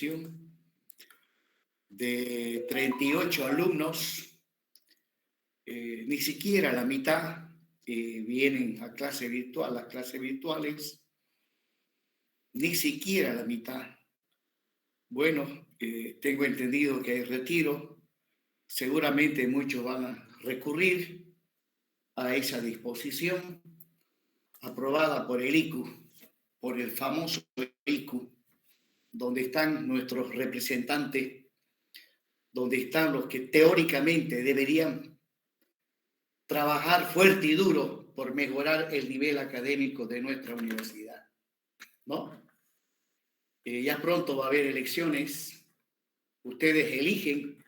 disposición. De 38 alumnos, ni siquiera la mitad vienen a clase virtual, a clases virtuales, ni siquiera la mitad. Bueno, tengo entendido que hay retiro, seguramente muchos van a recurrir a esa disposición aprobada por el ICU, por el famoso ICU, donde están nuestros representantes, donde están los que teóricamente deberían trabajar fuerte y duro por mejorar el nivel académico de nuestra universidad, ¿no? Ya pronto va a haber elecciones, ustedes eligen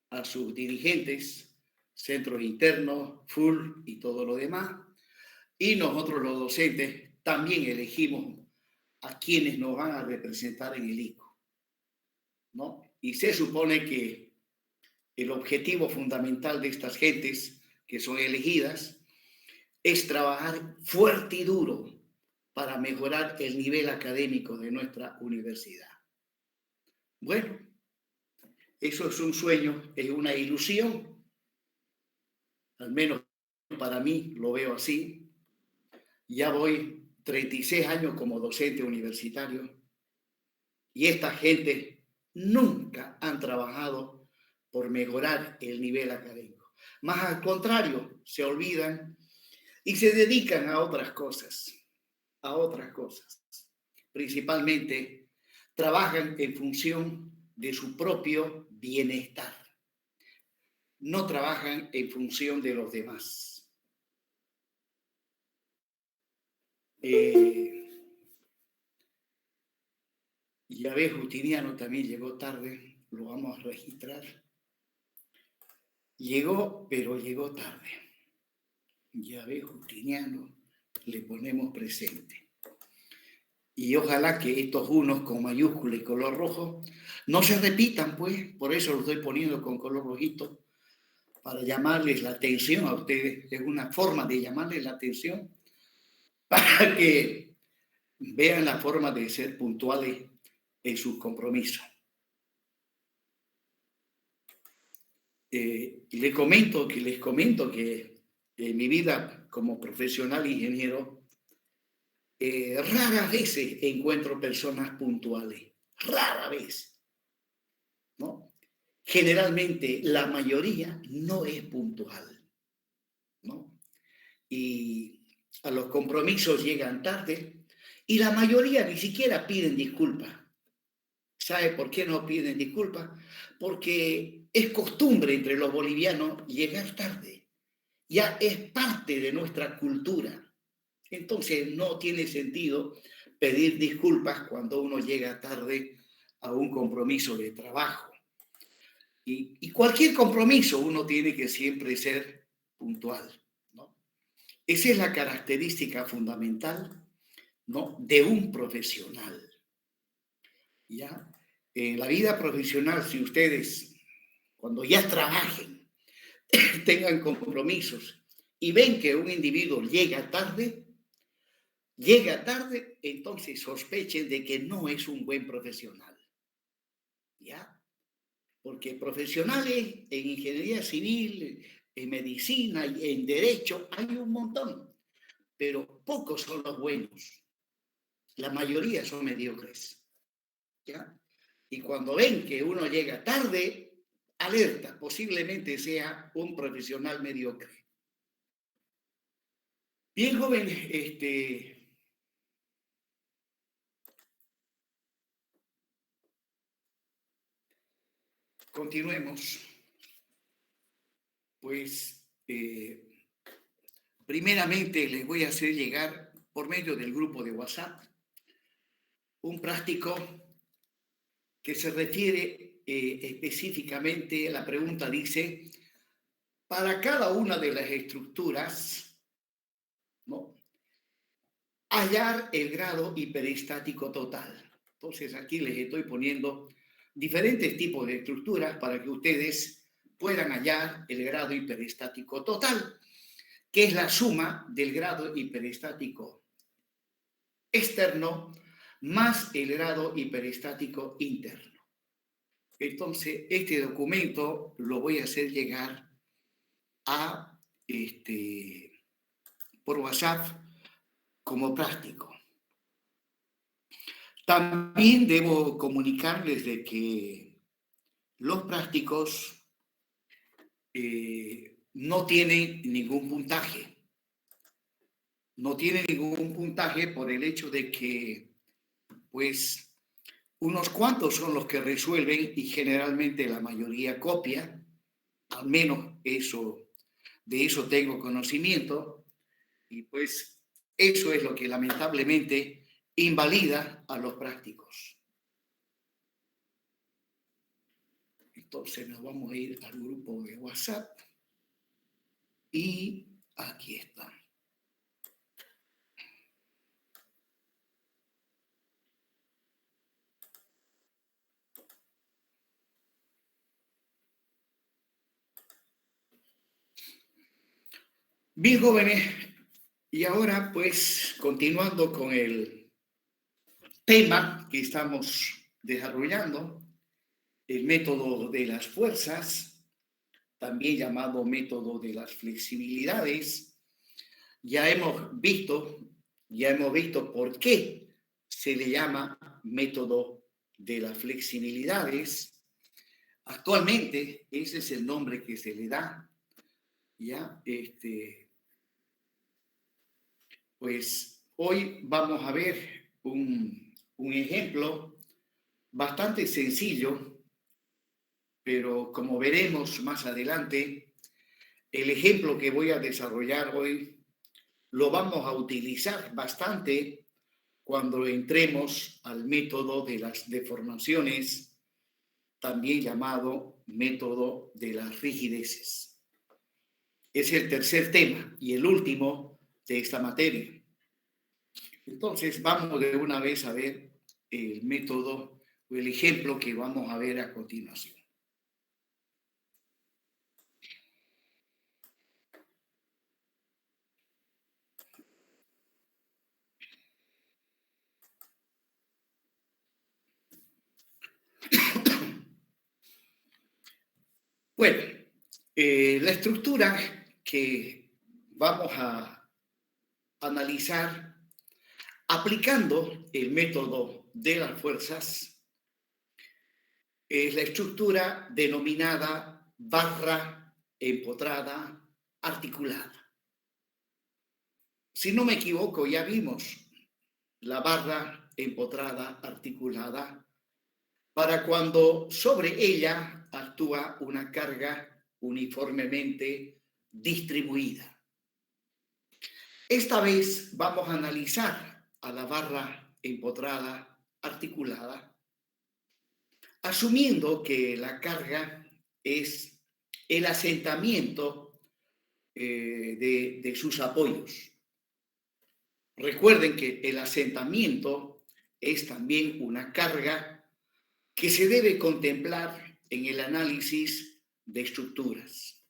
a sus dirigentes, centros internos, full y todo lo demás, y nosotros los docentes también elegimos a quienes nos van a representar en el ICU, ¿no? Y se supone que el objetivo fundamental de estas gentes que son elegidas es trabajar fuerte y duro para mejorar el nivel académico de nuestra universidad. Bueno, eso es un sueño, es una ilusión, al menos para mí lo veo así. Ya voy 36 años como docente universitario y esta gente nunca han trabajado por mejorar el nivel académico. Más al contrario, se olvidan y se dedican a otras cosas. Principalmente trabajan en función de su propio bienestar. No trabajan en función de los demás. Yahvé Justiniano también llegó tarde, lo vamos a registrar. Llegó, pero llegó tarde. Yahvé Justiniano, le ponemos presente. Y ojalá que estos unos con mayúscula y color rojo no se repitan, pues, por eso los estoy poniendo con color rojito, para llamarles la atención a ustedes. Es una forma de llamarles la atención para que vean la forma de ser puntuales en sus compromisos. Les comento que en mi vida como profesional ingeniero, raras veces encuentro personas puntuales, rara vez, ¿no? Generalmente la mayoría no es puntual, ¿no? Y a los compromisos llegan tarde y la mayoría ni siquiera piden disculpas. ¿Sabe por qué no piden disculpas? Porque es costumbre entre los bolivianos llegar tarde. Ya es parte de nuestra cultura. Entonces no tiene sentido pedir disculpas cuando uno llega tarde a un compromiso de trabajo. Y cualquier compromiso uno tiene que siempre ser puntual, ¿no? Esa es la característica fundamental, ¿no?, de un profesional. ¿Ya? En la vida profesional, si ustedes, cuando ya trabajen, tengan compromisos y ven que un individuo llega tarde, entonces sospechen de que no es un buen profesional. ¿Ya? Porque profesionales en ingeniería civil, en medicina y en derecho hay un montón, pero pocos son los buenos. La mayoría son mediocres. ¿Ya? Y cuando ven que uno llega tarde, alerta, posiblemente sea un profesional mediocre. Bien, joven, continuemos. Pues, primeramente les voy a hacer llegar por medio del grupo de WhatsApp un práctico que se refiere específicamente, la pregunta dice, para cada una de las estructuras, ¿no?, hallar el grado hiperestático total. Entonces aquí les estoy poniendo diferentes tipos de estructuras para que ustedes puedan hallar el grado hiperestático total, que es la suma del grado hiperestático externo más el grado hiperestático interno. Entonces, este documento lo voy a hacer llegar a por WhatsApp como práctico. También debo comunicarles de que los prácticos no tienen ningún puntaje. No tienen ningún puntaje por el hecho de que, pues, unos cuantos son los que resuelven y generalmente la mayoría copia, al menos de eso tengo conocimiento, y pues eso es lo que lamentablemente invalida a los prácticos. Entonces nos vamos a ir al grupo de WhatsApp y aquí está. Bien, jóvenes, y ahora pues continuando con el tema que estamos desarrollando, el método de las fuerzas, también llamado método de las flexibilidades. Ya hemos visto por qué se le llama método de las flexibilidades. Actualmente ese es el nombre que se le da. Ya, pues hoy vamos a ver un ejemplo bastante sencillo, pero como veremos más adelante, el ejemplo que voy a desarrollar hoy lo vamos a utilizar bastante cuando entremos al método de las deformaciones, también llamado método de las rigideces. Es el tercer tema y el último de esta materia. Entonces, vamos de una vez a ver el método o el ejemplo que vamos a ver a continuación. Bueno, la estructura que vamos a analizar aplicando el método de las fuerzas es la estructura denominada barra empotrada articulada. Si no me equivoco, ya vimos la barra empotrada articulada para cuando sobre ella actúa una carga uniformemente distribuida. Esta vez vamos a analizar a la barra empotrada articulada, asumiendo que la carga es el asentamiento de sus apoyos. Recuerden que el asentamiento es también una carga que se debe contemplar en el análisis de estructuras.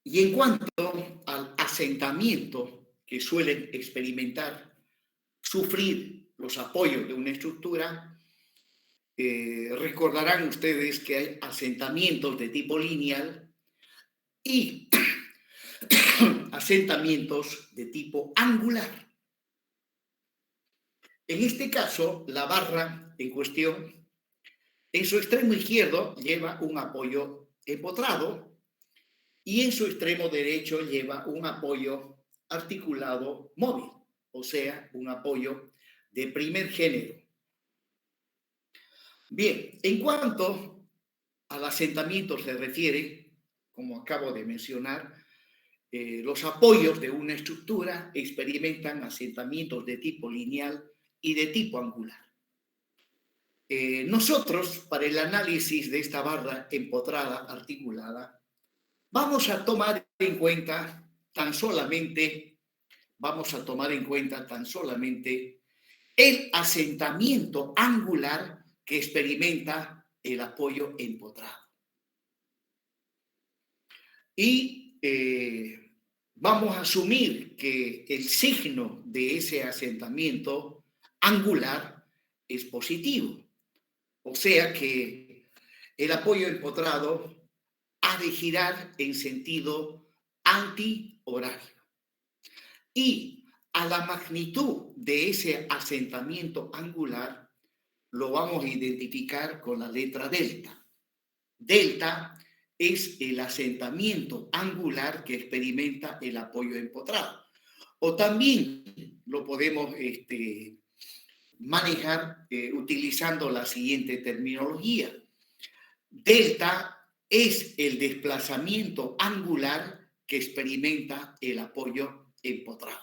Y en cuanto al asentamiento que suelen experimentar, sufrir los apoyos de una estructura, recordarán ustedes que hay asentamientos de tipo lineal y asentamientos de tipo angular. En este caso, la barra en cuestión, en su extremo izquierdo lleva un apoyo empotrado y en su extremo derecho lleva un apoyo articulado móvil, o sea, un apoyo de primer género. Bien, en cuanto al asentamiento se refiere, como acabo de mencionar, los apoyos de una estructura experimentan asentamientos de tipo lineal y de tipo angular. Nosotros, para el análisis de esta barra empotrada articulada, vamos a tomar en cuenta tan solamente el asentamiento angular que experimenta el apoyo empotrado. Y vamos a asumir que el signo de ese asentamiento angular es positivo. O sea que el apoyo empotrado ha de girar en sentido antihorario. Y a la magnitud de ese asentamiento angular lo vamos a identificar con la letra delta. Delta es el asentamiento angular que experimenta el apoyo empotrado. O también lo podemos manejar utilizando la siguiente terminología. Delta es el desplazamiento angular que experimenta el apoyo empotrado.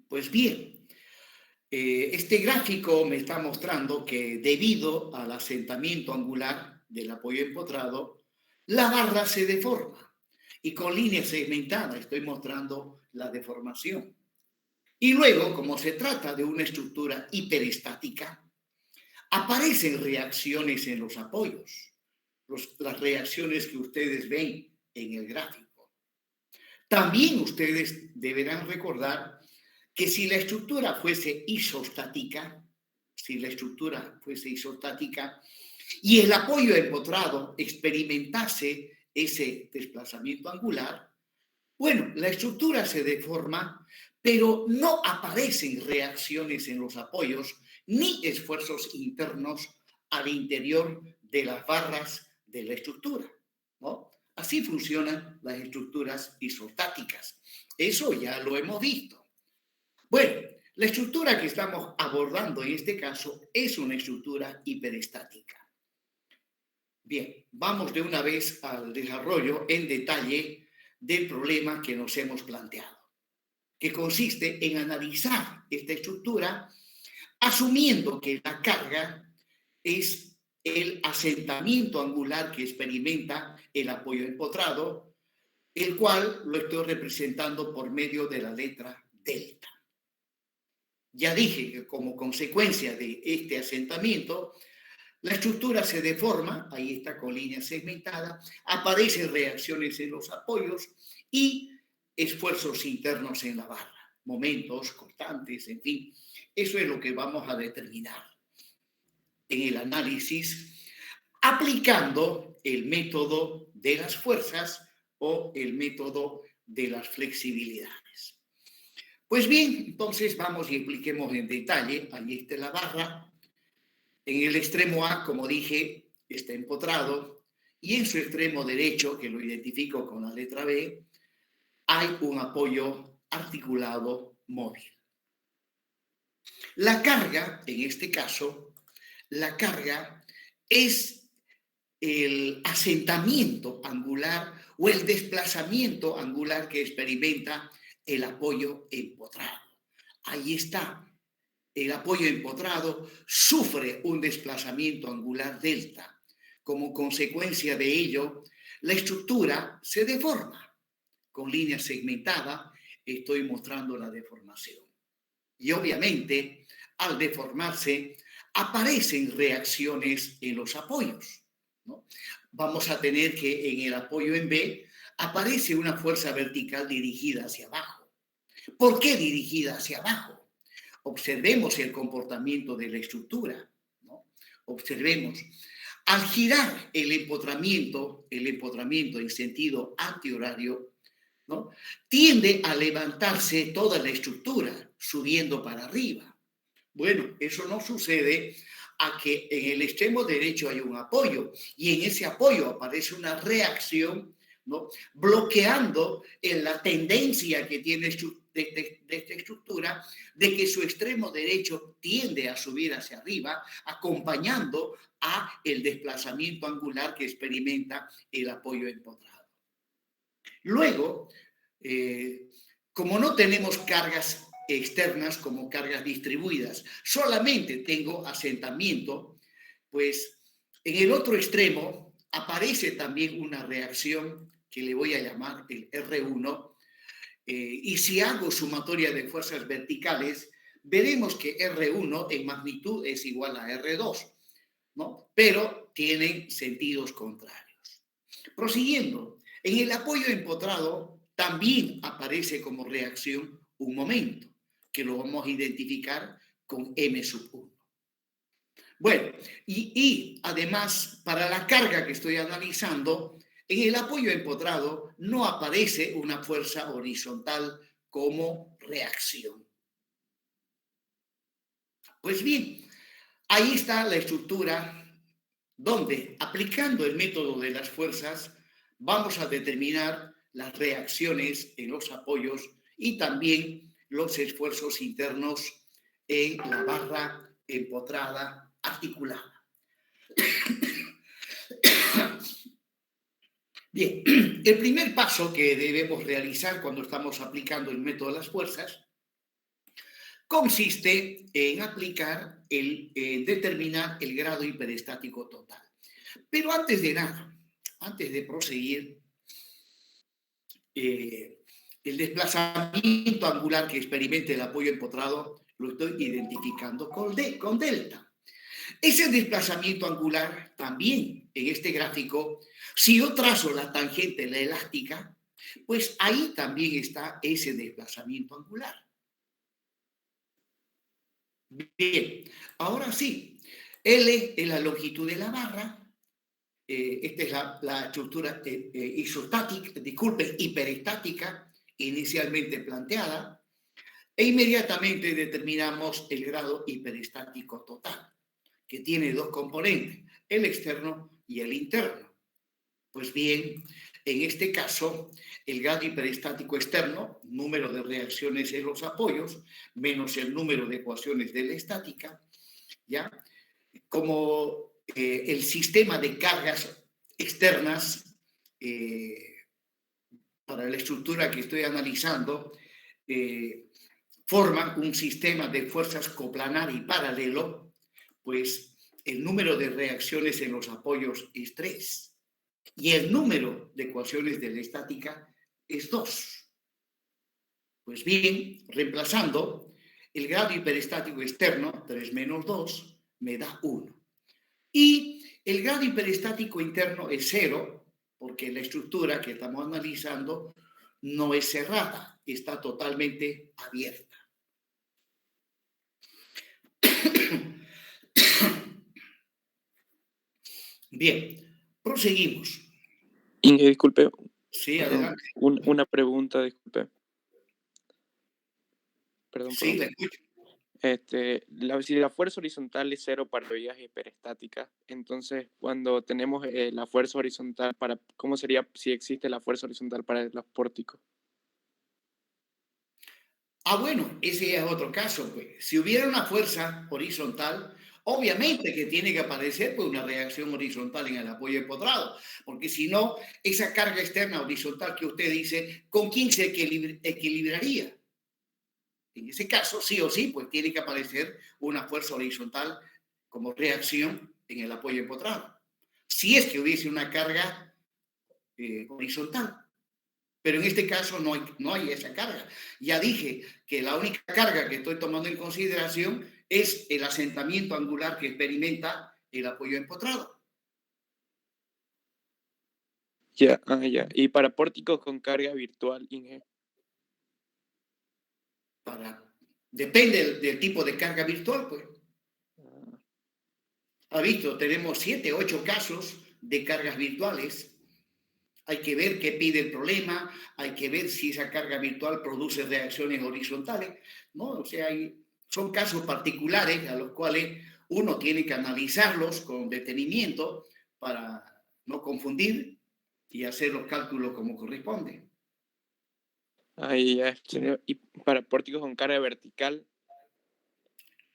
Pues bien, este gráfico me está mostrando que debido al asentamiento angular del apoyo empotrado, la barra se deforma y con líneas segmentadas estoy mostrando la deformación. Y luego, como se trata de una estructura hiperestática, aparecen reacciones en los apoyos, las reacciones que ustedes ven en el gráfico. También ustedes deberán recordar que si la estructura fuese isostática, y el apoyo empotrado experimentase ese desplazamiento angular, bueno, la estructura se deforma, pero no aparecen reacciones en los apoyos ni esfuerzos internos al interior de las barras de la estructura, ¿no? Así funcionan las estructuras isostáticas. Eso ya lo hemos visto. Bueno, la estructura que estamos abordando en este caso es una estructura hiperestática. Bien, vamos de una vez al desarrollo en detalle del problema que nos hemos planteado, que consiste en analizar esta estructura asumiendo que la carga es el asentamiento angular que experimenta el apoyo empotrado, el cual lo estoy representando por medio de la letra delta. Ya dije que como consecuencia de este asentamiento, la estructura se deforma, ahí está con línea segmentada, aparecen reacciones en los apoyos y esfuerzos internos en la barra, momentos, constantes, en fin. Eso es lo que vamos a determinar en el análisis aplicando el método de las fuerzas o el método de las flexibilidades. Pues bien, entonces vamos y expliquemos en detalle. Ahí está la barra. En el extremo A, como dije, está empotrado y en su extremo derecho, que lo identifico con la letra B, hay un apoyo articulado móvil. La carga, en este caso, la carga es el asentamiento angular o el desplazamiento angular que experimenta el apoyo empotrado. Ahí está. El apoyo empotrado sufre un desplazamiento angular delta. Como consecuencia de ello, la estructura se deforma. Con línea segmentada estoy mostrando la deformación. Y obviamente, al deformarse, aparecen reacciones en los apoyos, ¿no? Vamos a tener que en el apoyo en B aparece una fuerza vertical dirigida hacia abajo. ¿Por qué dirigida hacia abajo? Observemos el comportamiento de la estructura, ¿no? Observemos. Al girar el empotramiento en sentido antihorario, ¿no? Tiende a levantarse toda la estructura, subiendo para arriba. Bueno, eso no sucede a que en el extremo derecho hay un apoyo y en ese apoyo aparece una reacción, ¿no? Bloqueando en la tendencia que tiene de esta estructura de que su extremo derecho tiende a subir hacia arriba, acompañando a el desplazamiento angular que experimenta el apoyo empotrado. Luego, como no tenemos cargas externas como cargas distribuidas, solamente tengo asentamiento, pues en el otro extremo aparece también una reacción que le voy a llamar el R1, y si hago sumatoria de fuerzas verticales, veremos que R1 en magnitud es igual a R2, ¿no? Pero tienen sentidos contrarios. Prosiguiendo, en el apoyo empotrado también aparece como reacción un momento. que lo vamos a identificar con M sub 1. Bueno, y además, para la carga que estoy analizando, en el apoyo empotrado no aparece una fuerza horizontal como reacción. Pues bien, ahí está la estructura donde, aplicando el método de las fuerzas, vamos a determinar las reacciones en los apoyos y también los esfuerzos internos en la barra empotrada articulada. Bien, el primer paso que debemos realizar cuando estamos aplicando el método de las fuerzas consiste en aplicar determinar el grado hiperestático total. Pero antes de nada, antes de proseguir, el desplazamiento angular que experimente el apoyo empotrado lo estoy identificando con delta. Ese desplazamiento angular también en este gráfico, si yo trazo la tangente, la elástica, pues ahí también está ese desplazamiento angular. Bien, ahora sí, L es la longitud de la barra, esta es la estructura isostática, disculpe, hiperestática, inicialmente planteada, e inmediatamente determinamos el grado hiperestático total, que tiene dos componentes, el externo y el interno. Pues bien, en este caso, el grado hiperestático externo, número de reacciones en los apoyos, menos el número de ecuaciones de la estática, ¿ya? Como el sistema de cargas externas para la estructura que estoy analizando forman un sistema de fuerzas coplanar y paralelo, pues el número de reacciones en los apoyos es 3 y el número de ecuaciones de la estática es 2. Pues bien, reemplazando, el grado hiperestático externo, 3 menos 2, me da 1. Y el grado hiperestático interno es 0, porque la estructura que estamos analizando no es cerrada, está totalmente abierta. Bien, proseguimos. Inge, disculpe. Sí, adelante. Una pregunta, disculpe. Perdón. Sí, la escucho. Si la fuerza horizontal es 0 para vías hiperestáticas, entonces cuando tenemos la fuerza horizontal, ¿cómo sería si existe la fuerza horizontal para los pórticos? Bueno, ese es otro caso, pues. Si hubiera una fuerza horizontal, obviamente que tiene que aparecer pues, una reacción horizontal en el apoyo empotrado, porque si no, esa carga externa horizontal que usted dice, ¿con quién se equilibraría? En ese caso, sí o sí, pues tiene que aparecer una fuerza horizontal como reacción en el apoyo empotrado. Si es que hubiese una carga horizontal. Pero en este caso no hay esa carga. Ya dije que la única carga que estoy tomando en consideración es el asentamiento angular que experimenta el apoyo empotrado. Ya. ¿Y para pórticos con carga virtual, Inge? Depende del tipo de carga virtual, pues. Ha visto, tenemos 7, 8 casos de cargas virtuales. Hay que ver qué pide el problema, hay que ver si esa carga virtual produce reacciones horizontales, ¿no? O sea, son casos particulares a los cuales uno tiene que analizarlos con detenimiento para no confundir y hacer los cálculos como corresponde. Ya. ¿Y para pórticos con carga vertical?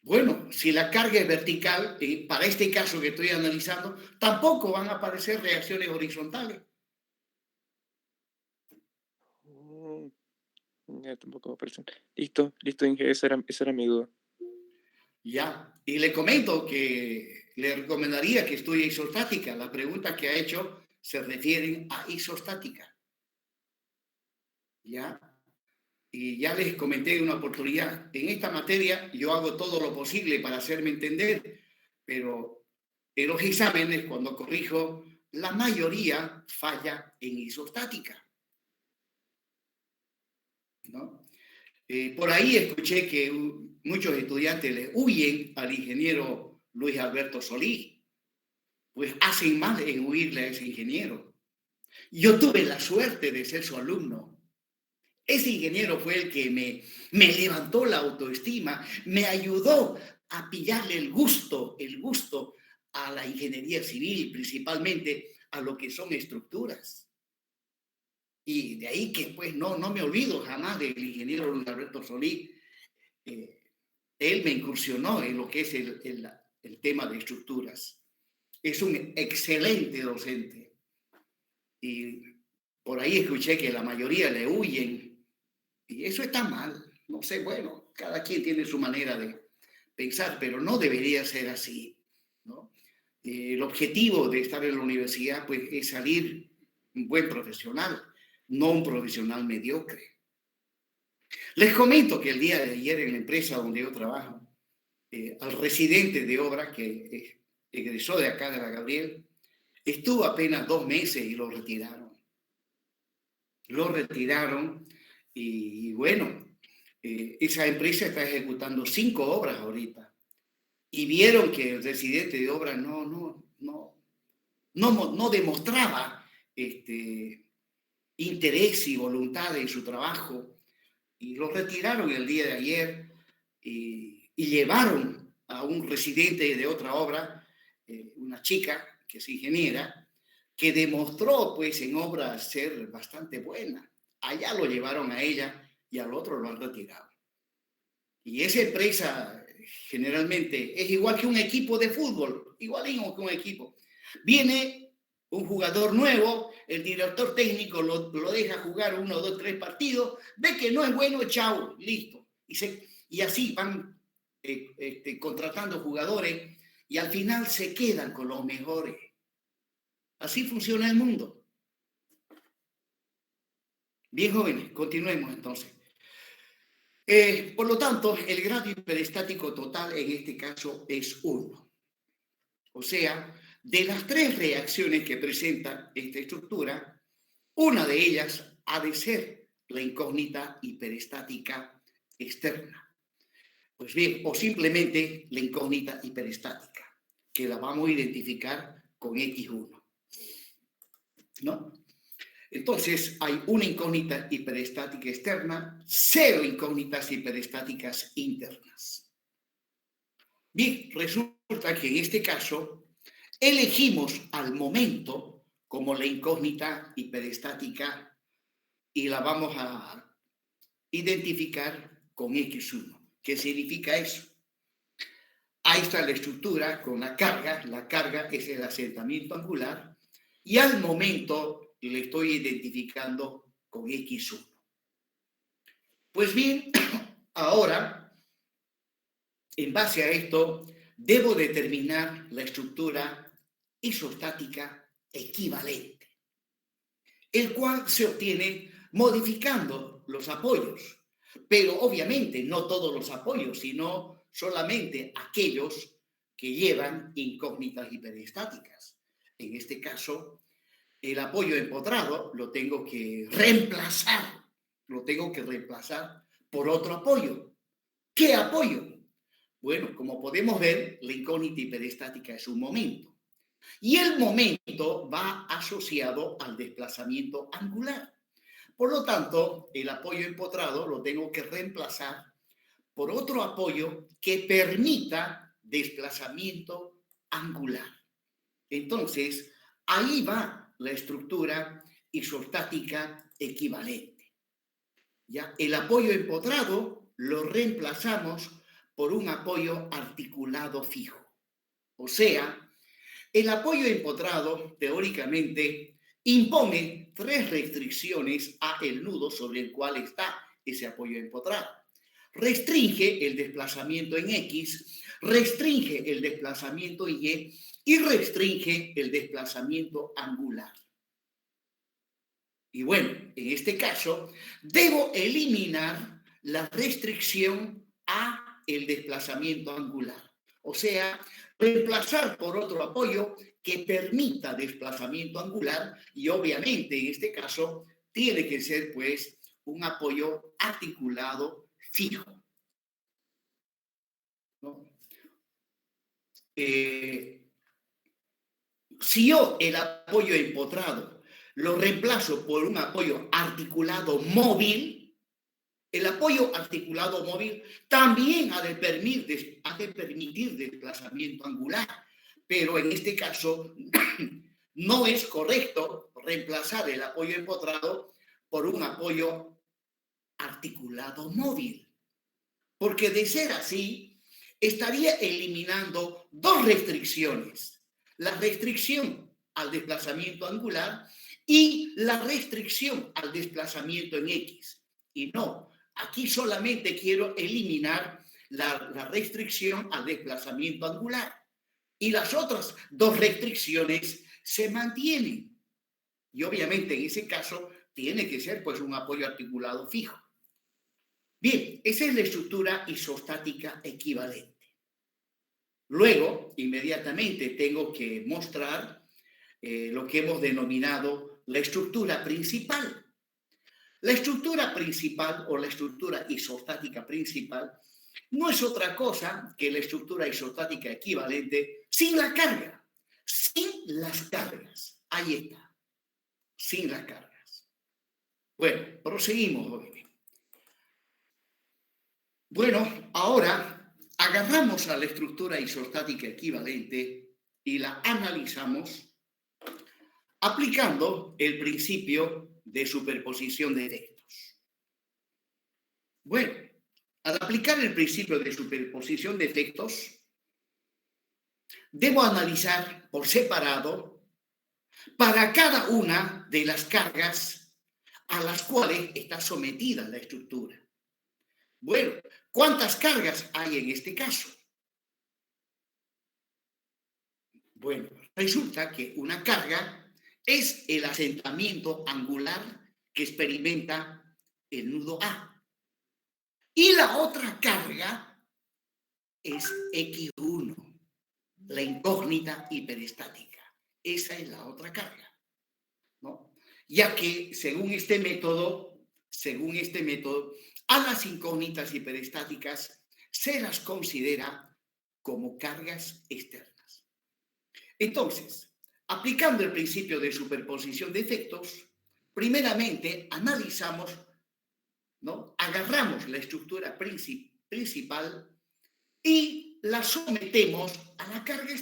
Bueno, si la carga es vertical, para este caso que estoy analizando, tampoco van a aparecer reacciones horizontales. Ya, tampoco va a aparecer. Listo, Inge, esa era mi duda. Ya, y le comento que le recomendaría que estudie isostática. Las preguntas que ha hecho se refieren a isostática. Ya, y ya les comenté una oportunidad. En esta materia yo hago todo lo posible para hacerme entender, pero en los exámenes, cuando corrijo, la mayoría falla en isostática. ¿No? Por ahí escuché que muchos estudiantes le huyen al ingeniero Luis Alberto Solís, pues hacen mal en huirle a ese ingeniero. Yo tuve la suerte de ser su alumno. Ese ingeniero fue el que me levantó la autoestima, me ayudó a pillarle el gusto a la ingeniería civil, principalmente a lo que son estructuras. Y de ahí que pues no me olvido jamás del ingeniero Luis Alberto Solís. Él me incursionó en lo que es el tema de estructuras. Es un excelente docente. Y por ahí escuché que la mayoría le huyen. Y eso está mal. No sé, bueno, cada quien tiene su manera de pensar, pero no debería ser así, ¿no? El objetivo de estar en la universidad pues, es salir un buen profesional, no un profesional mediocre. Les comento que el día de ayer en la empresa donde yo trabajo, al residente de obra que egresó de acá de la Gabriel, estuvo apenas 2 meses y lo retiraron. Lo retiraron y bueno, esa empresa está ejecutando 5 obras ahorita. Y vieron que el residente de obra no demostraba interés y voluntad en su trabajo. Y lo retiraron el día de ayer y llevaron a un residente de otra obra, una chica que es ingeniera, que demostró pues en obras ser bastante buena. Allá lo llevaron a ella y al otro lo han retirado. Y esa empresa generalmente es igual que un equipo de fútbol, igualito que un equipo. Viene un jugador nuevo, el director técnico lo deja jugar 1, 2, 3 partidos, ve que no es bueno, chao, listo. Y así van contratando jugadores y al final se quedan con los mejores. Así funciona el mundo. Bien, jóvenes, continuemos entonces. Por lo tanto, el grado hiperestático total en este caso es 1. O sea, de las 3 reacciones que presenta esta estructura, una de ellas ha de ser la incógnita hiperestática externa. Pues bien, o simplemente la incógnita hiperestática, que la vamos a identificar con X1. ¿No? Entonces, hay una incógnita hiperestática externa, 0 incógnitas hiperestáticas internas. Bien, resulta que en este caso elegimos al momento como la incógnita hiperestática y la vamos a identificar con X1. ¿Qué significa eso? Ahí está la estructura con la carga es el asentamiento angular y al momento le estoy identificando con X1. Pues bien, ahora, en base a esto, debo determinar la estructura isostática equivalente, el cual se obtiene modificando los apoyos, pero obviamente no todos los apoyos, sino solamente aquellos que llevan incógnitas hiperestáticas. En este caso, el apoyo empotrado lo tengo que reemplazar por otro apoyo. ¿Qué apoyo? Bueno, como podemos ver, la incógnita hiperestática es un momento. Y el momento va asociado al desplazamiento angular. Por lo tanto, el apoyo empotrado lo tengo que reemplazar por otro apoyo que permita desplazamiento angular. Entonces, ahí va la estructura isostática equivalente. ¿Ya? El apoyo empotrado lo reemplazamos por un apoyo articulado fijo. O sea, el apoyo empotrado, teóricamente, impone 3 restricciones a el nudo sobre el cual está ese apoyo empotrado. Restringe el desplazamiento en X, restringe el desplazamiento en Y y restringe el desplazamiento angular. Y bueno, en este caso, debo eliminar la restricción a el desplazamiento angular. O sea, reemplazar por otro apoyo que permita desplazamiento angular y obviamente en este caso tiene que ser pues un apoyo articulado fijo, ¿no? Si yo el apoyo empotrado lo reemplazo por un apoyo articulado móvil, el apoyo articulado móvil también ha de permitir desplazamiento angular, pero en este caso no es correcto reemplazar el apoyo empotrado por un apoyo articulado móvil, porque de ser así estaría eliminando dos restricciones: la restricción al desplazamiento angular y la restricción al desplazamiento en X. Y no, aquí solamente quiero eliminar la restricción al desplazamiento angular. Y las otras dos restricciones se mantienen. Y obviamente en ese caso tiene que ser pues un apoyo articulado fijo. Bien, esa es la estructura isostática equivalente. Luego, inmediatamente tengo que mostrar lo que hemos denominado la estructura principal. La estructura principal o la estructura isostática principal no es otra cosa que la estructura isostática equivalente sin la carga, sin las cargas. Ahí está, sin las cargas. Bueno, proseguimos hoy. Bueno, ahora agarramos a la estructura isostática equivalente y la analizamos aplicando el principio de superposición de efectos. Bueno, al aplicar el principio de superposición de efectos, debo analizar por separado para cada una de las cargas a las cuales está sometida la estructura. Bueno, ¿cuántas cargas hay en este caso? Bueno, resulta que una carga es el asentamiento angular que experimenta el nudo A. Y la otra carga es X1, la incógnita hiperestática. Esa es la otra carga, ¿no? Ya que según este método, a las incógnitas hiperestáticas se las considera como cargas externas. Entonces, aplicando el principio de superposición de efectos, primeramente analizamos, ¿no? Agarramos la estructura principal y la sometemos a la carga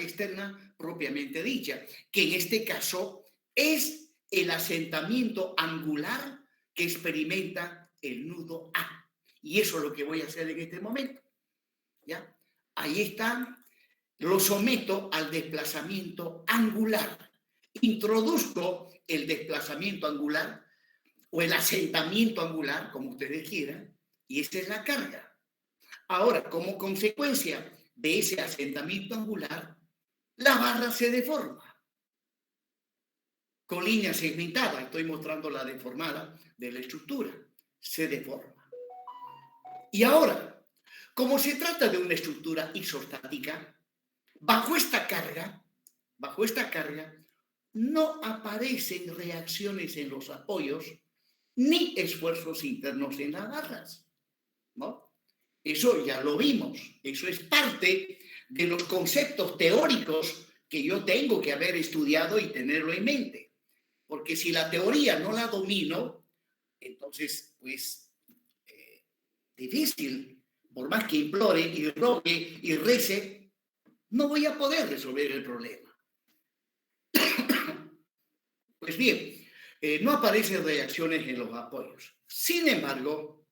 externa propiamente dicha, que en este caso es el asentamiento angular que experimenta el nudo A. Y eso es lo que voy a hacer en este momento. ¿Ya? Ahí está, lo someto al desplazamiento angular. Introduzco el desplazamiento angular o el asentamiento angular, como ustedes quieran, y esta es la carga. Ahora, como consecuencia de ese asentamiento angular, la barra se deforma. Con línea segmentada, estoy mostrando la deformada de la estructura, se deforma. Y ahora, como se trata de una estructura isostática, bajo esta carga, no aparecen reacciones en los apoyos ni esfuerzos internos en las barras, ¿no? Eso ya lo vimos, eso es parte de los conceptos teóricos que yo tengo que haber estudiado y tenerlo en mente. Porque si la teoría no la domino, entonces, pues, difícil, por más que implore y rogue y rece, no voy a poder resolver el problema. Pues bien, no aparecen reacciones en los apoyos. Sin embargo,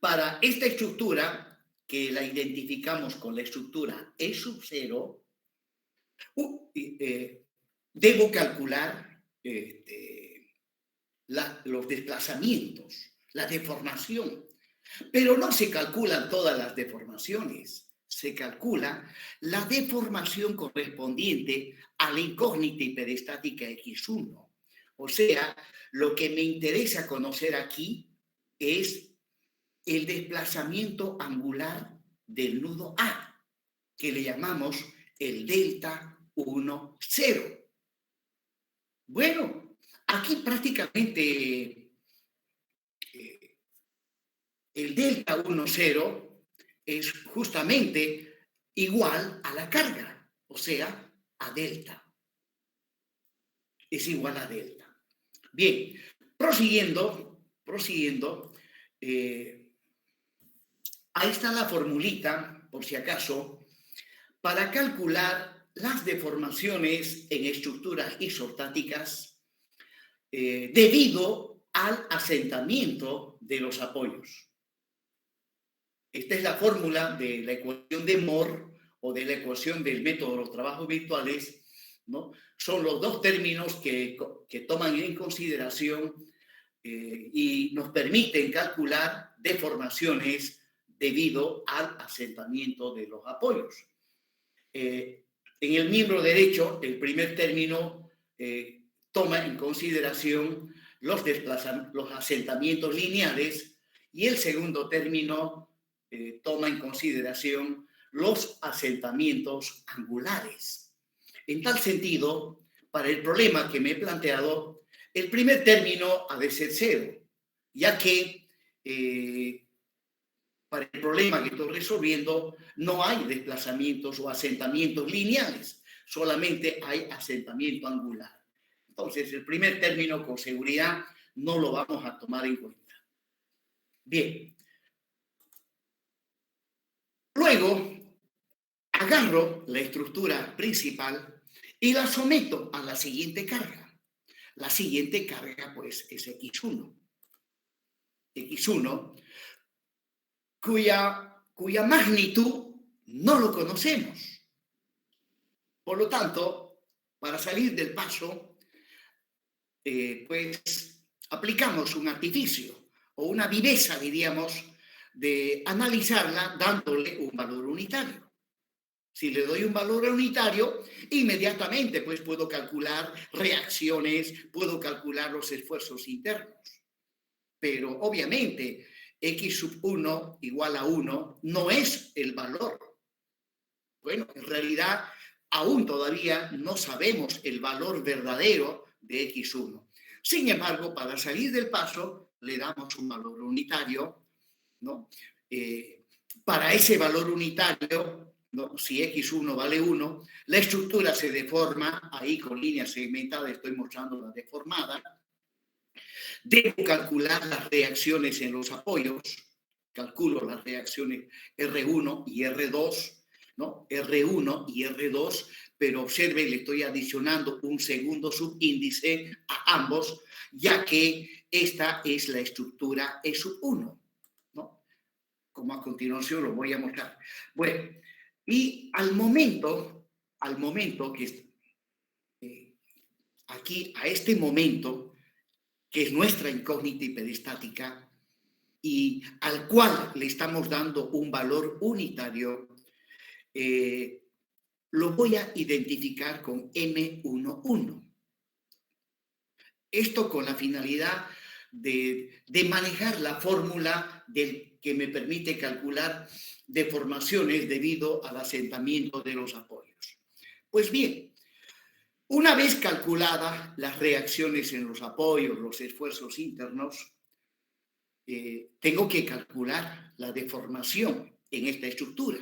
para esta estructura, que la identificamos con la estructura E sub 0, debo calcular los desplazamientos, la deformación. Pero no se calculan todas las deformaciones. Se calcula la deformación correspondiente a la incógnita hiperestática X1. O sea, lo que me interesa conocer aquí es el desplazamiento angular del nudo A, que le llamamos el delta 1, 0. Bueno, aquí prácticamente el delta 1, 0 es justamente igual a la carga, o sea, a delta. Es igual a delta. Bien, prosiguiendo, ahí está la formulita, por si acaso, para calcular las deformaciones en estructuras isostáticas debido al asentamiento de los apoyos. Esta es la fórmula de la ecuación de Moore o de la ecuación del método de los trabajos virtuales, ¿no? Son los dos términos que toman en consideración y nos permiten calcular deformaciones debido al asentamiento de los apoyos. En el miembro derecho, el primer término toma en consideración los asentamientos lineales y el segundo término toma en consideración los asentamientos angulares. En tal sentido, para el problema que me he planteado, el primer término ha de ser 0, ya que para el problema que estoy resolviendo no hay desplazamientos o asentamientos lineales, solamente hay asentamiento angular. Entonces, el primer término con seguridad no lo vamos a tomar en cuenta. Bien. Luego, agarro la estructura principal y la someto a la siguiente carga. La siguiente carga, pues, es X1. X1, cuya magnitud no lo conocemos. Por lo tanto, para salir del paso, pues aplicamos un artificio o una viveza, diríamos, de analizarla dándole un valor unitario. Si le doy un valor unitario, inmediatamente pues puedo calcular reacciones, puedo calcular los esfuerzos internos. Pero obviamente X sub 1 igual a 1 no es el valor. Bueno, en realidad aún todavía no sabemos el valor verdadero de X1. Sin embargo, para salir del paso, le damos un valor unitario, ¿no? Para ese valor unitario, ¿no? Si X1 vale 1, la estructura se deforma, ahí con línea segmentada estoy mostrando la deformada. Debo calcular las reacciones en los apoyos, calculo las reacciones R1 y R2, ¿no? R1 y R2, pero observe, le estoy adicionando un segundo subíndice a ambos, ya que esta es la estructura E sub 1, ¿no? Como a continuación lo voy a mostrar. Bueno, y al momento que aquí, a este momento, que es nuestra incógnita hiperestática, y al cual le estamos dando un valor unitario, lo voy a identificar con M11. Esto con la finalidad de manejar la fórmula que me permite calcular deformaciones debido al asentamiento de los apoyos. Pues bien, una vez calculadas las reacciones en los apoyos, los esfuerzos internos, tengo que calcular la deformación en esta estructura.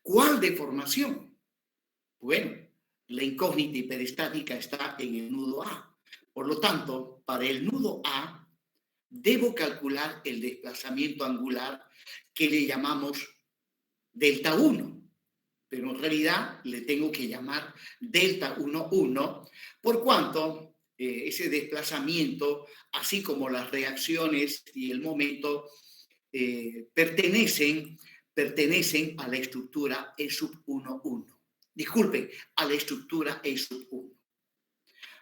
¿Cuál deformación? Bueno, la incógnita hiperestática está en el nudo A. Por lo tanto, para el nudo A, debo calcular el desplazamiento angular que le llamamos delta 1. Pero en realidad le tengo que llamar delta 1,1, por cuanto ese desplazamiento, así como las reacciones y el momento, pertenecen a la estructura E sub 1,1. Disculpen, a la estructura E sub 1.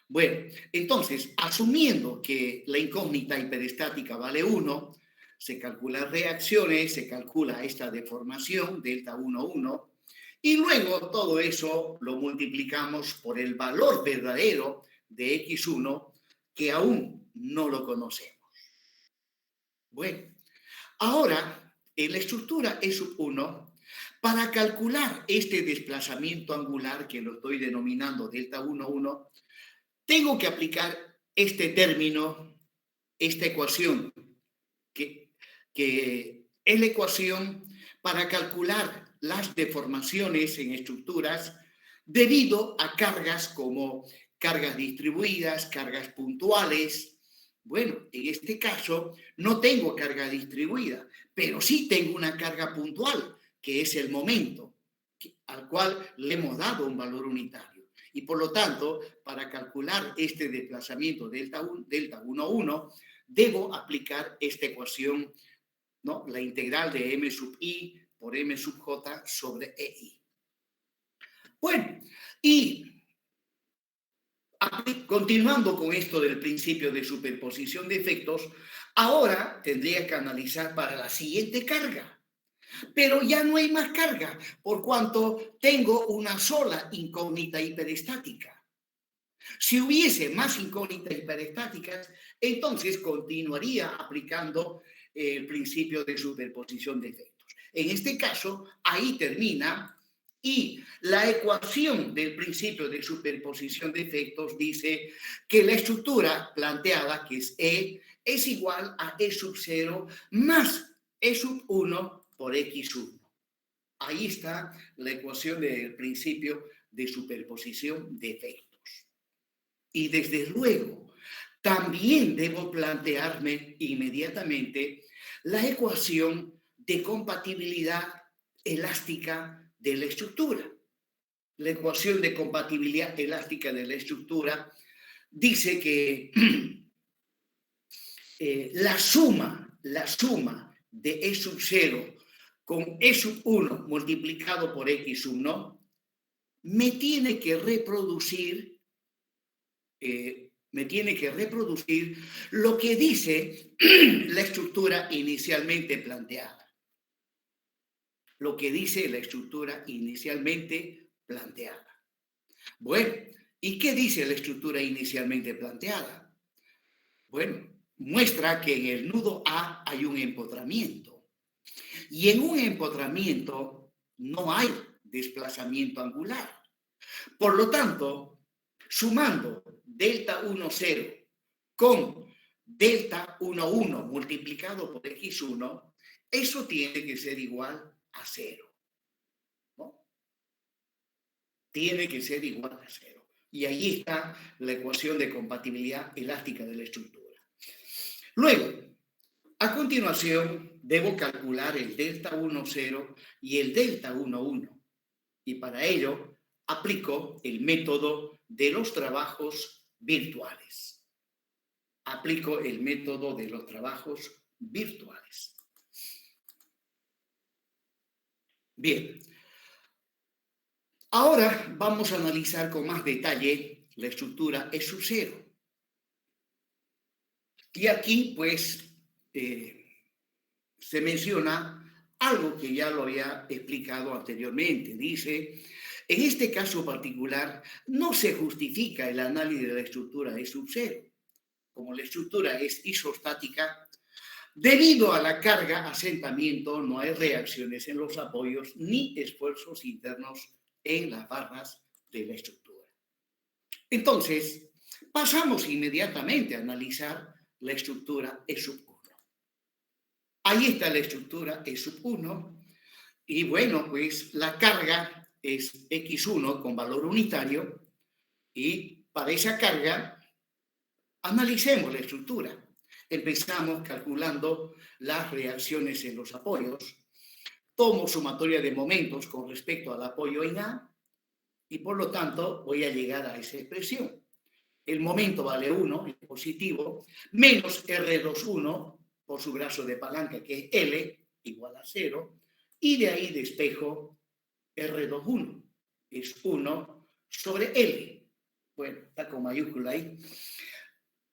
Bueno, entonces, asumiendo que la incógnita hiperestática vale 1, se calculan reacciones, se calcula esta deformación, delta 1,1, y luego todo eso lo multiplicamos por el valor verdadero de X1, que aún no lo conocemos. Bueno, ahora, en la estructura E sub 1, para calcular este desplazamiento angular, que lo estoy denominando delta 1,1, tengo que aplicar este término, esta ecuación, que que es la ecuación para calcular las deformaciones en estructuras debido a cargas como cargas distribuidas, cargas puntuales. Bueno, en este caso no tengo carga distribuida, pero sí tengo una carga puntual, que es el momento, al cual le hemos dado un valor unitario. Y por lo tanto, para calcular este desplazamiento delta 1, 1, debo aplicar esta ecuación, ¿no? La integral de m sub i por m sub j sobre ei. Bueno, y continuando con esto del principio de superposición de efectos, ahora tendría que analizar para la siguiente carga. Pero ya no hay más carga, por cuanto tengo una sola incógnita hiperestática. Si hubiese más incógnitas hiperestáticas, entonces continuaría aplicando el principio de superposición de efectos. En este caso, ahí termina, y la ecuación del principio de superposición de efectos dice que la estructura planteada, que es E, es igual a E sub 0 más E sub 1 por X1. Ahí está la ecuación del principio de superposición de efectos. Y desde luego, también debo plantearme inmediatamente la ecuación de compatibilidad elástica de la estructura. La ecuación de compatibilidad elástica de la estructura dice que la suma de E sub 0 con E sub 1 multiplicado por X1 me tiene que reproducir lo que dice la estructura inicialmente planteada. Lo que dice la estructura inicialmente planteada. Bueno, ¿y qué dice la estructura inicialmente planteada? Bueno, muestra que en el nudo A hay un empotramiento. Y en un empotramiento no hay desplazamiento angular. Por lo tanto, sumando delta 1, 0 con delta 1, 1 multiplicado por X1, eso tiene que ser igual a 0. ¿No? Tiene que ser igual a 0. Y ahí está la ecuación de compatibilidad elástica de la estructura. Luego, a continuación, debo calcular el delta 1, 0 y el delta 1, 1. Y para ello, aplico el método de los trabajos virtuales. Aplico el método de los trabajos virtuales. Bien. Ahora vamos a analizar con más detalle la estructura E sub 0. Y aquí, pues, se menciona algo que ya lo había explicado anteriormente. Dice, en este caso particular, no se justifica el análisis de la estructura E sub 0. Como la estructura es isostática, debido a la carga asentamiento, no hay reacciones en los apoyos ni esfuerzos internos en las barras de la estructura. Entonces, pasamos inmediatamente a analizar la estructura E sub 1. Ahí está la estructura E sub 1 y bueno, pues la carga es X1 con valor unitario y para esa carga analicemos la estructura. Empezamos calculando las reacciones en los apoyos. Tomo sumatoria de momentos con respecto al apoyo en A y por lo tanto voy a llegar a esa expresión. El momento vale 1, es positivo, menos R21 por su brazo de palanca que es L igual a 0 y de ahí despejo R21 es 1 sobre L. Bueno, está con mayúscula ahí.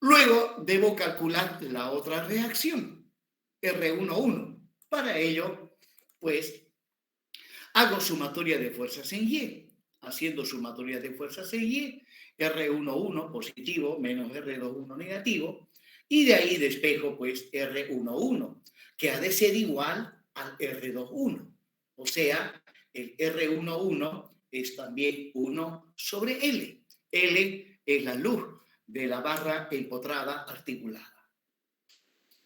Luego debo calcular la otra reacción, R11. Para ello, pues, hago sumatoria de fuerzas en Y. Haciendo sumatoria de fuerzas en Y, R11 positivo menos R21 negativo, y de ahí despejo, pues, R11, que ha de ser igual al R21. O sea, el R11 es también 1 sobre L. L es la luz de la barra empotrada articulada.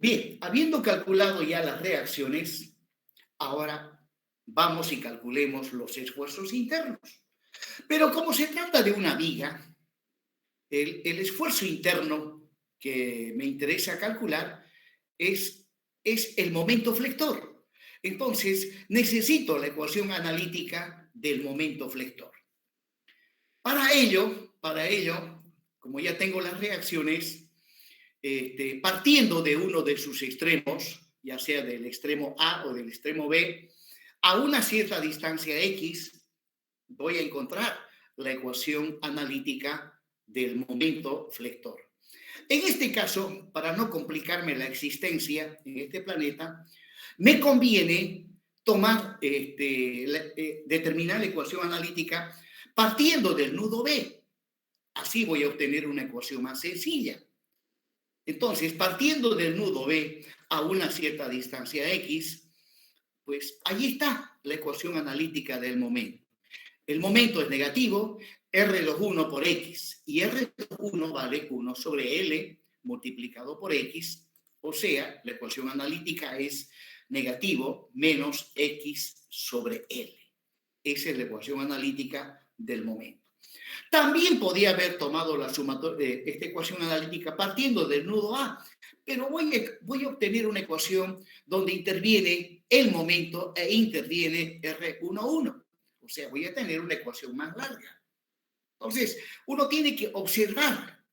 Bien, habiendo calculado ya las reacciones, ahora vamos y calculemos los esfuerzos internos. Pero como se trata de una viga, el esfuerzo interno que me interesa calcular es el momento flector. Entonces, necesito la ecuación analítica del momento flector. Para ello, como ya tengo las reacciones, partiendo de uno de sus extremos, ya sea del extremo A o del extremo B, a una cierta distancia X, voy a encontrar la ecuación analítica del momento flector. En este caso, para no complicarme la existencia en este planeta, me conviene determinar la ecuación analítica partiendo del nudo B. Así voy a obtener una ecuación más sencilla. Entonces, partiendo del nudo B a una cierta distancia X, pues ahí está la ecuación analítica del momento. El momento es negativo, R log 1 por X, y R log 1 vale 1 sobre L multiplicado por X, o sea, la ecuación analítica es negativo menos X sobre L. Esa es la ecuación analítica del momento. También podía haber tomado esta ecuación analítica partiendo del nudo A, pero voy a obtener una ecuación donde interviene el momento e interviene R11. O sea, voy a tener una ecuación más larga. Entonces, uno tiene que observar,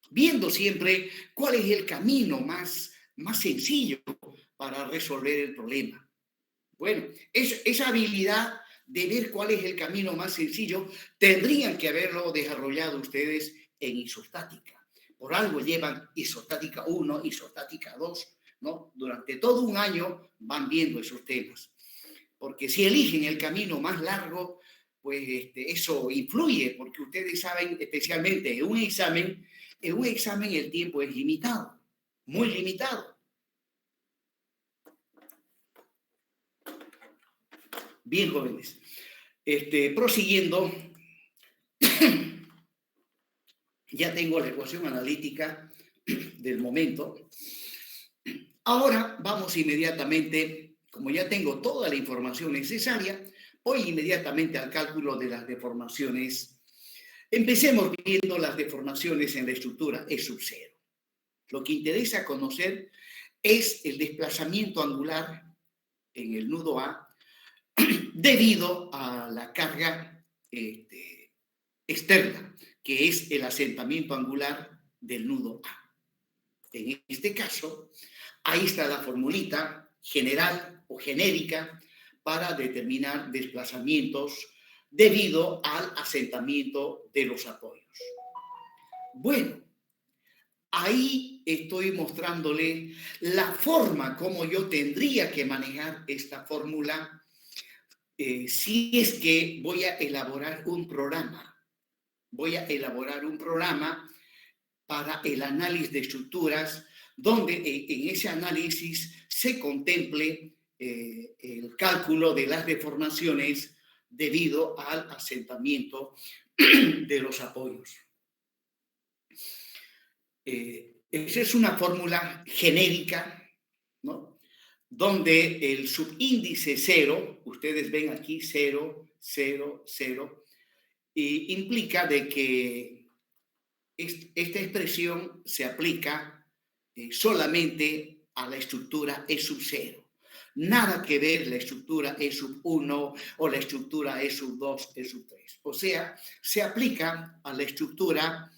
viendo siempre cuál es el camino más sencillo para resolver el problema. Bueno, esa habilidad de ver cuál es el camino más sencillo tendrían que haberlo desarrollado ustedes en isostática. Por algo llevan isostática 1, isostática 2, ¿no? Durante todo un año van viendo esos temas. Porque si eligen el camino más largo, pues eso influye, porque ustedes saben, especialmente en un examen el tiempo es limitado, muy limitado. Bien, jóvenes. Prosiguiendo, ya tengo la ecuación analítica del momento. Ahora vamos inmediatamente, como ya tengo toda la información necesaria, voy inmediatamente al cálculo de las deformaciones. Empecemos viendo las deformaciones en la estructura E sub 0. Lo que interesa conocer es el desplazamiento angular en el nudo A debido a la carga externa, que es el asentamiento angular del nudo A. En este caso, ahí está la formulita general o genérica para determinar desplazamientos debido al asentamiento de los apoyos. Bueno, ahí estoy mostrándole la forma como yo tendría que manejar esta fórmula si es que voy a elaborar un programa. Voy a elaborar un programa para el análisis de estructuras, donde en ese análisis se contemple el cálculo de las deformaciones debido al asentamiento de los apoyos. Esa es una fórmula genérica, ¿no? Donde el subíndice 0, ustedes ven aquí 0, 0, 0, implica de que esta expresión se aplica solamente a la estructura E sub 0. Nada que ver la estructura E sub 1 o la estructura E sub 2, E sub 3. O sea, se aplica a la estructura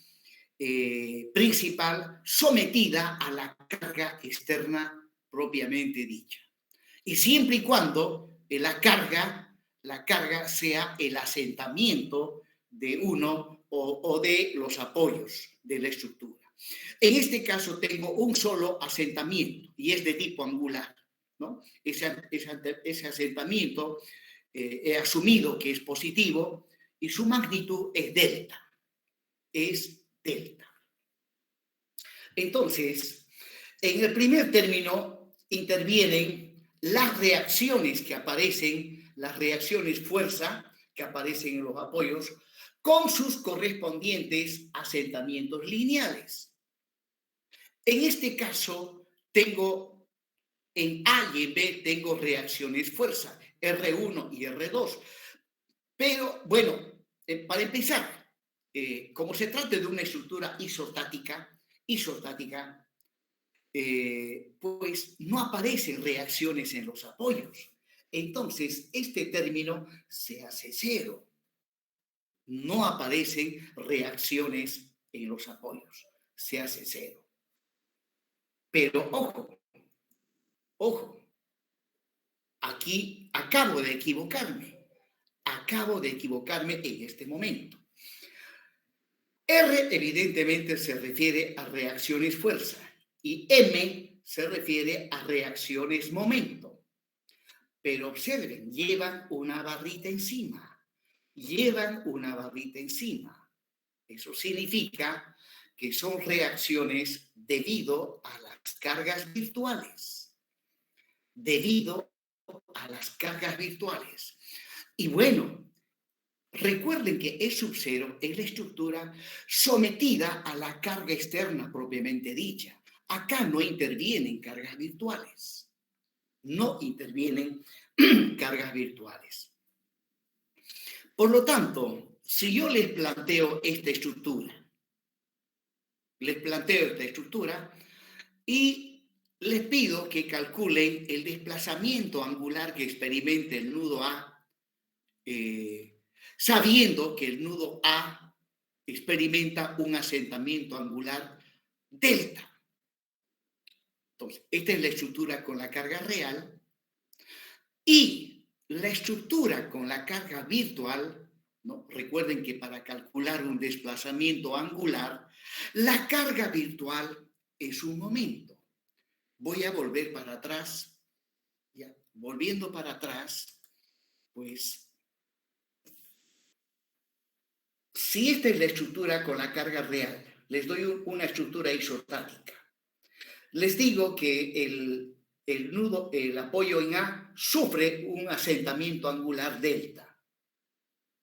principal sometida a la carga externa propiamente dicha. Y siempre y cuando la carga sea el asentamiento de uno o de los apoyos de la estructura. En este caso tengo un solo asentamiento y es de tipo angular, ¿no? Ese asentamiento he asumido que es positivo y su magnitud es delta. Es delta. Entonces, en el primer término intervienen las reacciones que aparecen, las reacciones fuerza que aparecen en los apoyos, con sus correspondientes asentamientos lineales. En este caso, tengo en A y en B tengo reacciones fuerza, R1 y R2. Pero bueno, para empezar, como se trata de una estructura isostática, pues no aparecen reacciones en los apoyos. Entonces, este término se hace cero. No aparecen reacciones en los apoyos. Se hace cero. Pero ojo, aquí acabo de equivocarme en este momento. R evidentemente se refiere a reacciones fuerza y M se refiere a reacciones momento. Pero observen, llevan una barrita encima. Eso significa que son reacciones debido a las cargas virtuales. Y bueno, recuerden que E sub 0 es la estructura sometida a la carga externa propiamente dicha. Acá no intervienen cargas virtuales. Por lo tanto, si yo les planteo esta estructura y les pido que calculen el desplazamiento angular que experimente el nudo A, sabiendo que el nudo A experimenta un asentamiento angular delta. Entonces, esta es la estructura con la carga real y la estructura con la carga virtual, ¿no? Recuerden que para calcular un desplazamiento angular, la carga virtual es un momento. Voy a volver para atrás. Ya, volviendo para atrás, pues, si esta es la estructura con la carga real, les doy una estructura isostática. Les digo que el apoyo en A sufre un asentamiento angular delta.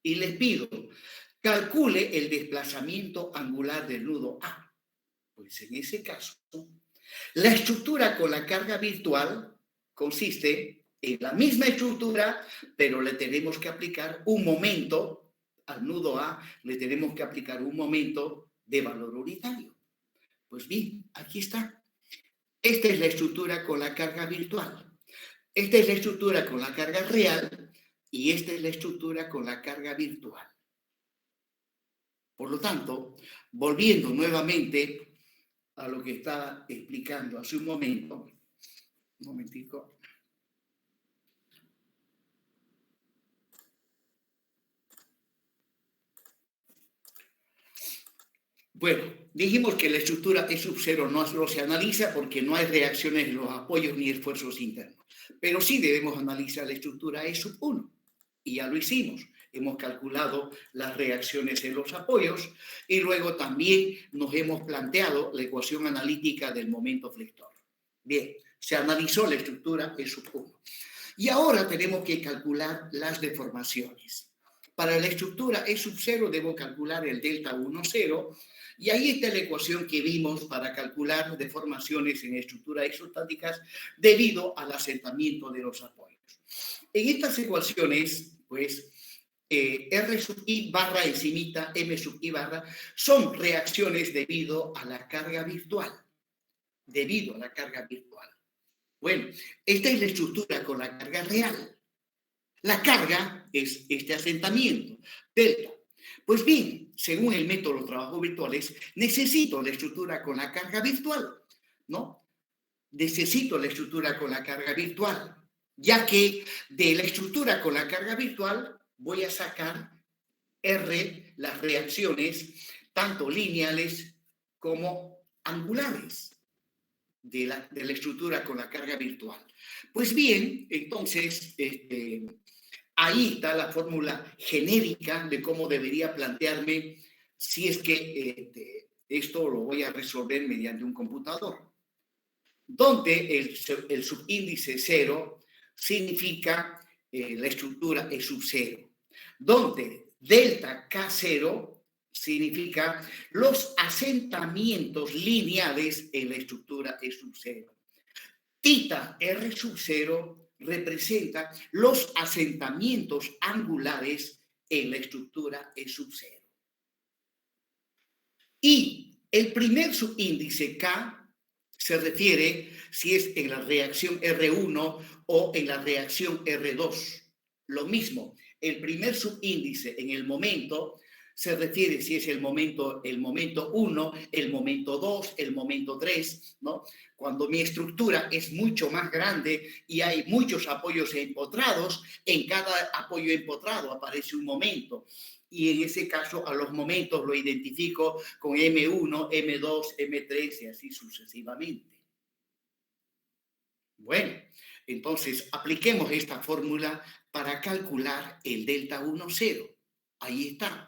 Y les pido, calcule el desplazamiento angular del nudo A. Pues en ese caso, la estructura con la carga virtual consiste en la misma estructura, pero le tenemos que aplicar un momento al nudo A, le tenemos que aplicar un momento de valor unitario. Pues bien, aquí está. Esta es la estructura con la carga virtual. Esta es la estructura con la carga real y esta es la estructura con la carga virtual. Por lo tanto, volviendo nuevamente a lo que estaba explicando hace un momento, un momentico. Bueno, dijimos que la estructura E sub 0 no se analiza porque no hay reacciones en los apoyos ni esfuerzos internos. Pero sí debemos analizar la estructura E sub 1. Y ya lo hicimos. Hemos calculado las reacciones en los apoyos y luego también nos hemos planteado la ecuación analítica del momento flector. Bien, se analizó la estructura E sub 1. Y ahora tenemos que calcular las deformaciones. Para la estructura E sub 0 debo calcular el delta 1, 0. Y ahí está la ecuación que vimos para calcular deformaciones en estructuras isostáticas debido al asentamiento de los apoyos. En estas ecuaciones, pues, R sub I barra encimita M sub I barra son reacciones debido a la carga virtual. Bueno, esta es la estructura con la carga real. La carga es este asentamiento, delta. Pues bien, según el método de los trabajos virtuales, necesito la estructura con la carga virtual, ¿no? Necesito la estructura con la carga virtual, ya que de la estructura con la carga virtual voy a sacar R, las reacciones, tanto lineales como angulares de la estructura con la carga virtual. Pues bien, entonces, ahí está la fórmula genérica de cómo debería plantearme si es que esto lo voy a resolver mediante un computador, donde el subíndice 0 significa la estructura E sub 0, donde delta K0 significa los asentamientos lineales en la estructura E sub 0. Tita R sub 0 representa los asentamientos angulares en la estructura E sub 0. Y el primer subíndice K se refiere si es en la reacción R1 o en la reacción R2. Lo mismo, el primer subíndice en el momento se refiere si es el momento 1, el momento 2, el momento 3, ¿no? Cuando mi estructura es mucho más grande y hay muchos apoyos empotrados, en cada apoyo empotrado aparece un momento. Y en ese caso a los momentos lo identifico con M1, M2, M3 y así sucesivamente. Bueno, entonces apliquemos esta fórmula para calcular el delta 1, 0. Ahí está.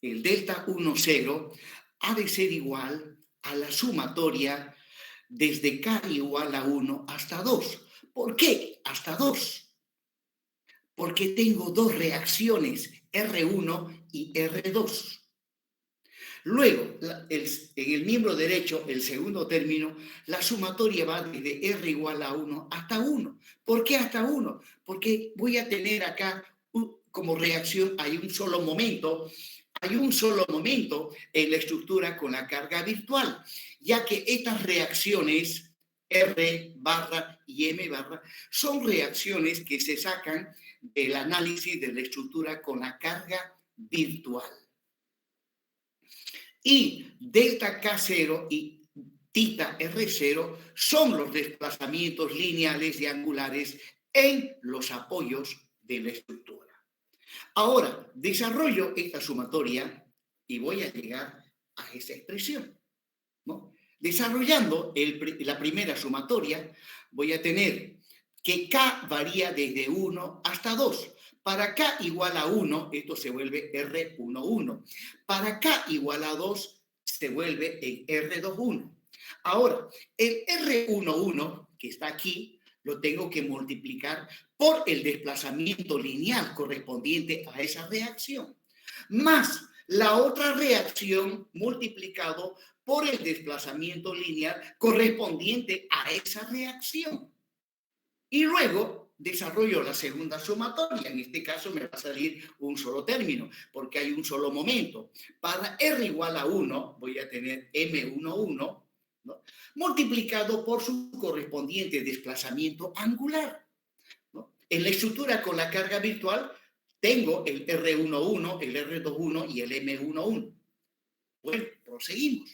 El delta 1, 0 ha de ser igual a la sumatoria desde K igual a 1 hasta 2. ¿Por qué hasta 2? Porque tengo dos reacciones, R1 y R2. Luego, en el miembro derecho, el segundo término, la sumatoria va desde R igual a 1 hasta 1. ¿Por qué hasta 1? Porque voy a tener acá como reacción, hay un solo momento en la estructura con la carga virtual, ya que estas reacciones R barra y M barra son reacciones que se sacan del análisis de la estructura con la carga virtual. Y delta K0 y tita R0 son los desplazamientos lineales y angulares en los apoyos de la estructura. Ahora, desarrollo esta sumatoria y voy a llegar a esa expresión, ¿no? Desarrollando la primera sumatoria, voy a tener que K varía desde 1 hasta 2. Para K igual a 1, esto se vuelve R11. Para K igual a 2, se vuelve en R21. Ahora, el R11, que está aquí, lo tengo que multiplicar por el desplazamiento lineal correspondiente a esa reacción, más la otra reacción multiplicado por el desplazamiento lineal correspondiente a esa reacción. Y luego desarrollo la segunda sumatoria. En este caso me va a salir un solo término, porque hay un solo momento. Para R igual a 1, voy a tener M11, ¿no? Multiplicado por su correspondiente desplazamiento angular, ¿no? En la estructura con la carga virtual tengo el R11, el R21 y el M11. Bueno, proseguimos.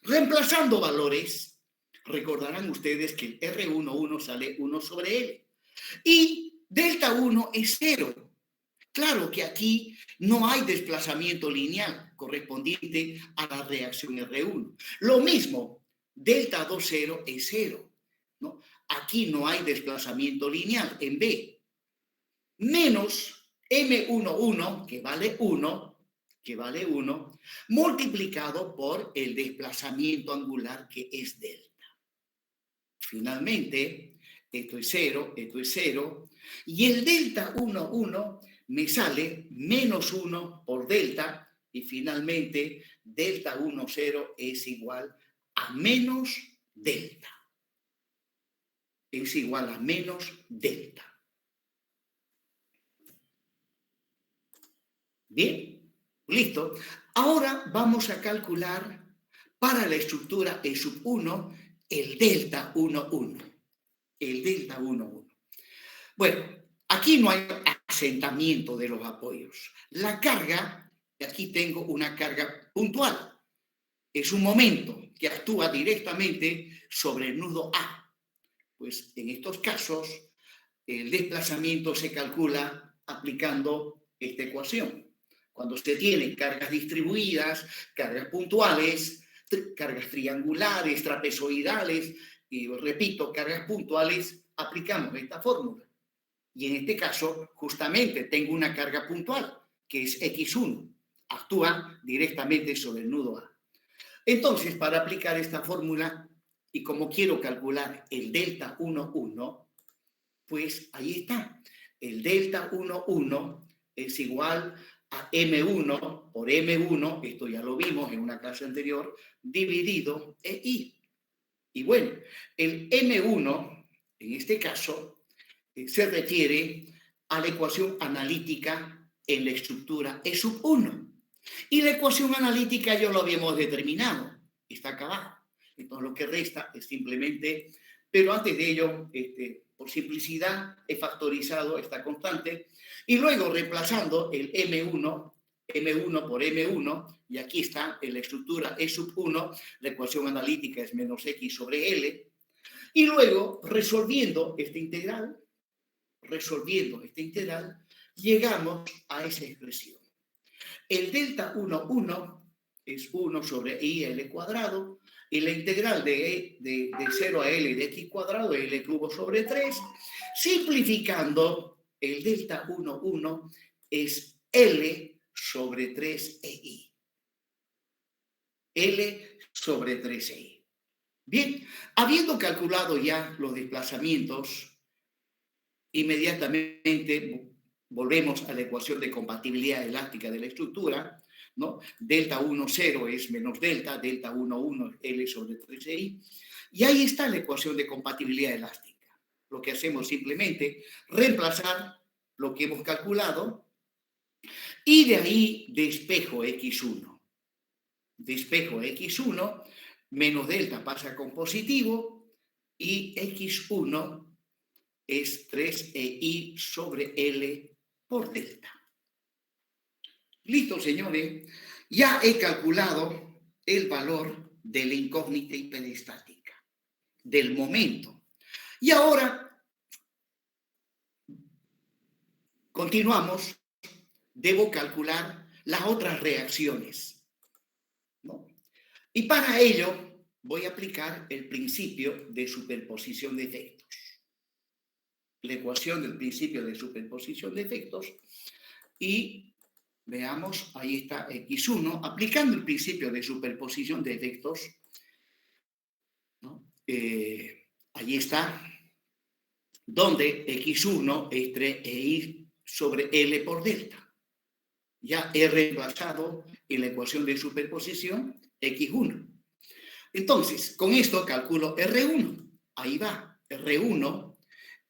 Reemplazando valores, recordarán ustedes que el R11 sale 1 sobre L. Y delta 1 es 0. Claro que aquí no hay desplazamiento lineal correspondiente a la reacción R1. Lo mismo, delta 2, 0 es 0, ¿no? Aquí no hay desplazamiento lineal en B. Menos M11, que vale 1, multiplicado por el desplazamiento angular, que es delta. Finalmente, esto es 0, y el delta 1, 1 me sale menos 1 por delta, y finalmente delta 1, 0 es igual a menos delta. Es igual a menos delta. Bien, listo. Ahora vamos a calcular para la estructura E sub 1 el delta 1, 1. El delta 1, 1. Bueno, aquí no hay asentamiento de los apoyos. La carga, aquí tengo una carga puntual. Es un momento que actúa directamente sobre el nudo A. Pues en estos casos, el desplazamiento se calcula aplicando esta ecuación. Cuando se tienen cargas distribuidas, cargas puntuales, cargas triangulares, trapezoidales, y repito, cargas puntuales, aplicamos esta fórmula. Y en este caso, justamente, tengo una carga puntual, que es X1. Actúa directamente sobre el nudo A. Entonces, para aplicar esta fórmula, y como quiero calcular el delta 1, 1, pues ahí está. El delta 1, 1 es igual a M1 por M1, esto ya lo vimos en una clase anterior, dividido EI. Y bueno, el M1 En este caso, se refiere a la ecuación analítica en la estructura E sub 1. Y la ecuación analítica ya lo habíamos determinado, está acá abajo. Entonces lo que resta es simplemente, pero antes de ello, por simplicidad, he factorizado esta constante y luego reemplazando el M1 por M1, y aquí está en la estructura E sub 1, la ecuación analítica es menos X sobre L, y luego resolviendo esta integral, llegamos a esa expresión. El delta 1, 1 es 1 sobre IL cuadrado, y la integral de 0 a L de X cuadrado, L cubo sobre 3, simplificando, el delta 1, 1 es L sobre 3EI. L sobre 3EI. Bien, habiendo calculado ya los desplazamientos, inmediatamente volvemos a la ecuación de compatibilidad elástica de la estructura, ¿no? Delta 1, 0 es menos delta 1, 1 es L sobre 3I, y ahí está la ecuación de compatibilidad elástica. Lo que hacemos simplemente reemplazar lo que hemos calculado y de ahí despejo X1. Despejo X1, menos delta pasa con positivo y X1 es 3EI sobre L por delta. Listo, señores. Ya he calculado el valor de la incógnita hiperestática, del momento. Y ahora continuamos. Debo calcular las otras reacciones, ¿no? Y para ello voy a aplicar el principio de superposición de efectos. La ecuación del principio de superposición de efectos y veamos, ahí está X1, aplicando el principio de superposición de efectos, ¿no? Ahí está, donde X1 es 3EI sobre L por delta. Ya he reemplazado en la ecuación de superposición X1. Entonces, con esto calculo R1. Ahí va, R1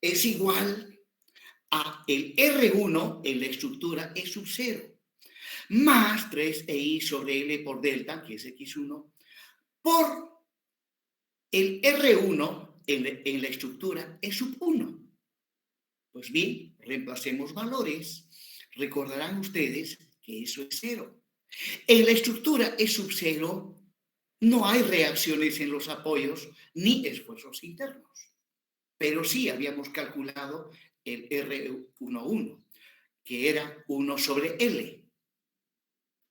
es igual a el R1 en la estructura E sub 0, más 3EI sobre L por delta, que es X1, por el R1 en la estructura E sub 1. Pues bien, reemplacemos valores. Recordarán ustedes que eso es 0. En la estructura E sub 0 no hay reacciones en los apoyos ni esfuerzos internos. Pero sí habíamos calculado el R11, que era 1 sobre L.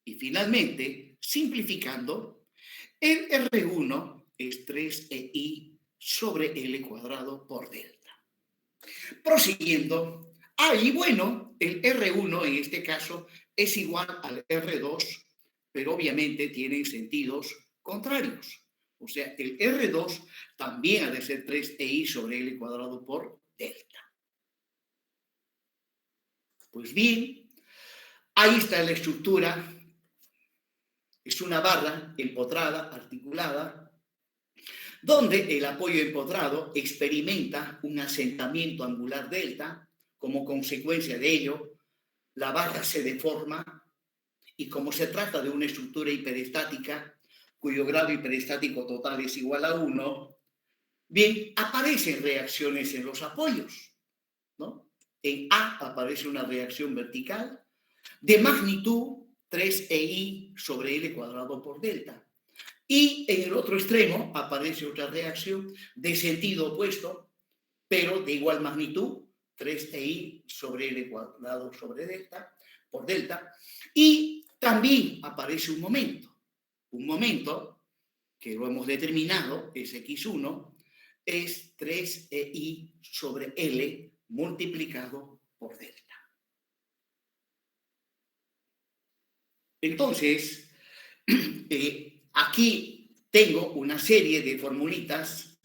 Y finalmente, simplificando, el R1 es 3EI sobre L cuadrado por delta. Prosiguiendo, ahí, bueno, el R1 en este caso es igual al R2, pero obviamente tienen sentidos contrarios. O sea, el R2 también ha de ser 3EI sobre L cuadrado por delta. Pues bien, ahí está la estructura. Es una barra empotrada, articulada, donde el apoyo empotrado experimenta un asentamiento angular delta. Como consecuencia de ello, la barra se deforma y como se trata de una estructura hiperestática cuyo grado hiperestático total es igual a 1, bien, aparecen reacciones en los apoyos, ¿no? En A aparece una reacción vertical de magnitud 3EI sobre L cuadrado por delta. Y en el otro extremo aparece otra reacción de sentido opuesto, pero de igual magnitud, 3EI sobre L cuadrado sobre delta, por delta. Y también aparece un momento que lo hemos determinado, es X1, es 3EI sobre L multiplicado por delta. Entonces, aquí tengo una serie de formulitas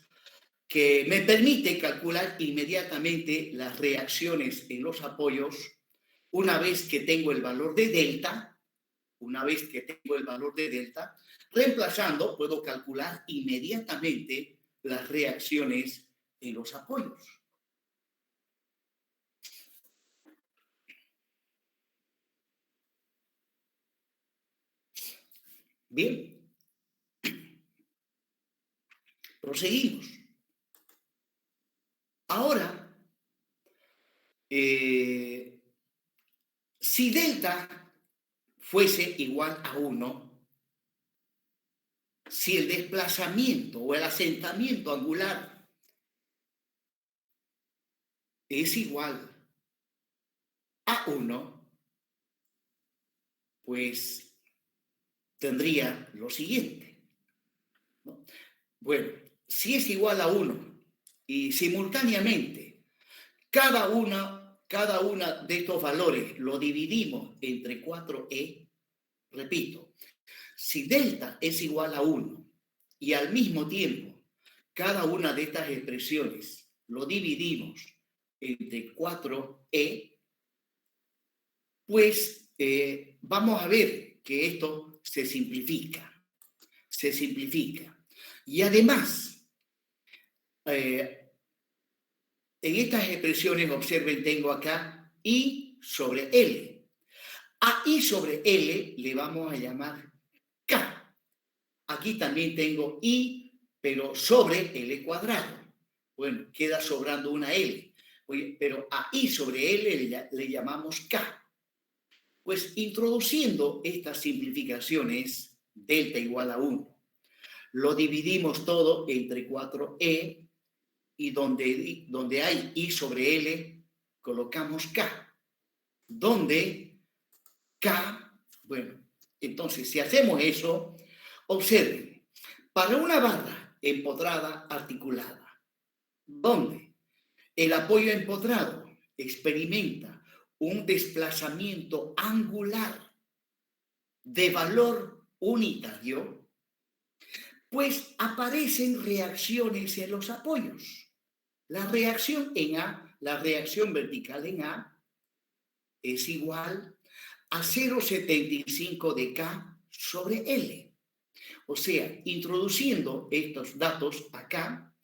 que me permite calcular inmediatamente las reacciones en los apoyos una vez que tengo el valor de delta. Reemplazando, puedo calcular inmediatamente las reacciones en los apoyos. Bien, proseguimos. Ahora, si delta fuese igual a 1, si el desplazamiento o el asentamiento angular es igual a 1, pues tendría lo siguiente, ¿no? Bueno, si es igual a 1 y simultáneamente cada una de estos valores lo dividimos entre 4e, repito, si delta es igual a 1 y al mismo tiempo cada una de estas expresiones lo dividimos entre 4e, pues vamos a ver que esto se simplifica. Y además, en estas expresiones, observen, tengo acá I sobre L. A I sobre L le vamos a llamar K. Aquí también tengo I, pero sobre L cuadrado. Bueno, queda sobrando una L. Oye, pero a I sobre L le llamamos K. Pues introduciendo estas simplificaciones, delta igual a 1, lo dividimos todo entre 4e y donde hay I sobre L, colocamos K. Donde K, bueno, entonces si hacemos eso, observen, para una barra empotrada articulada, donde el apoyo empotrado experimenta un desplazamiento angular de valor unitario, pues aparecen reacciones en los apoyos. La reacción en A, la reacción vertical en A, es igual a 0,75 de K sobre L. O sea, introduciendo estos datos acá,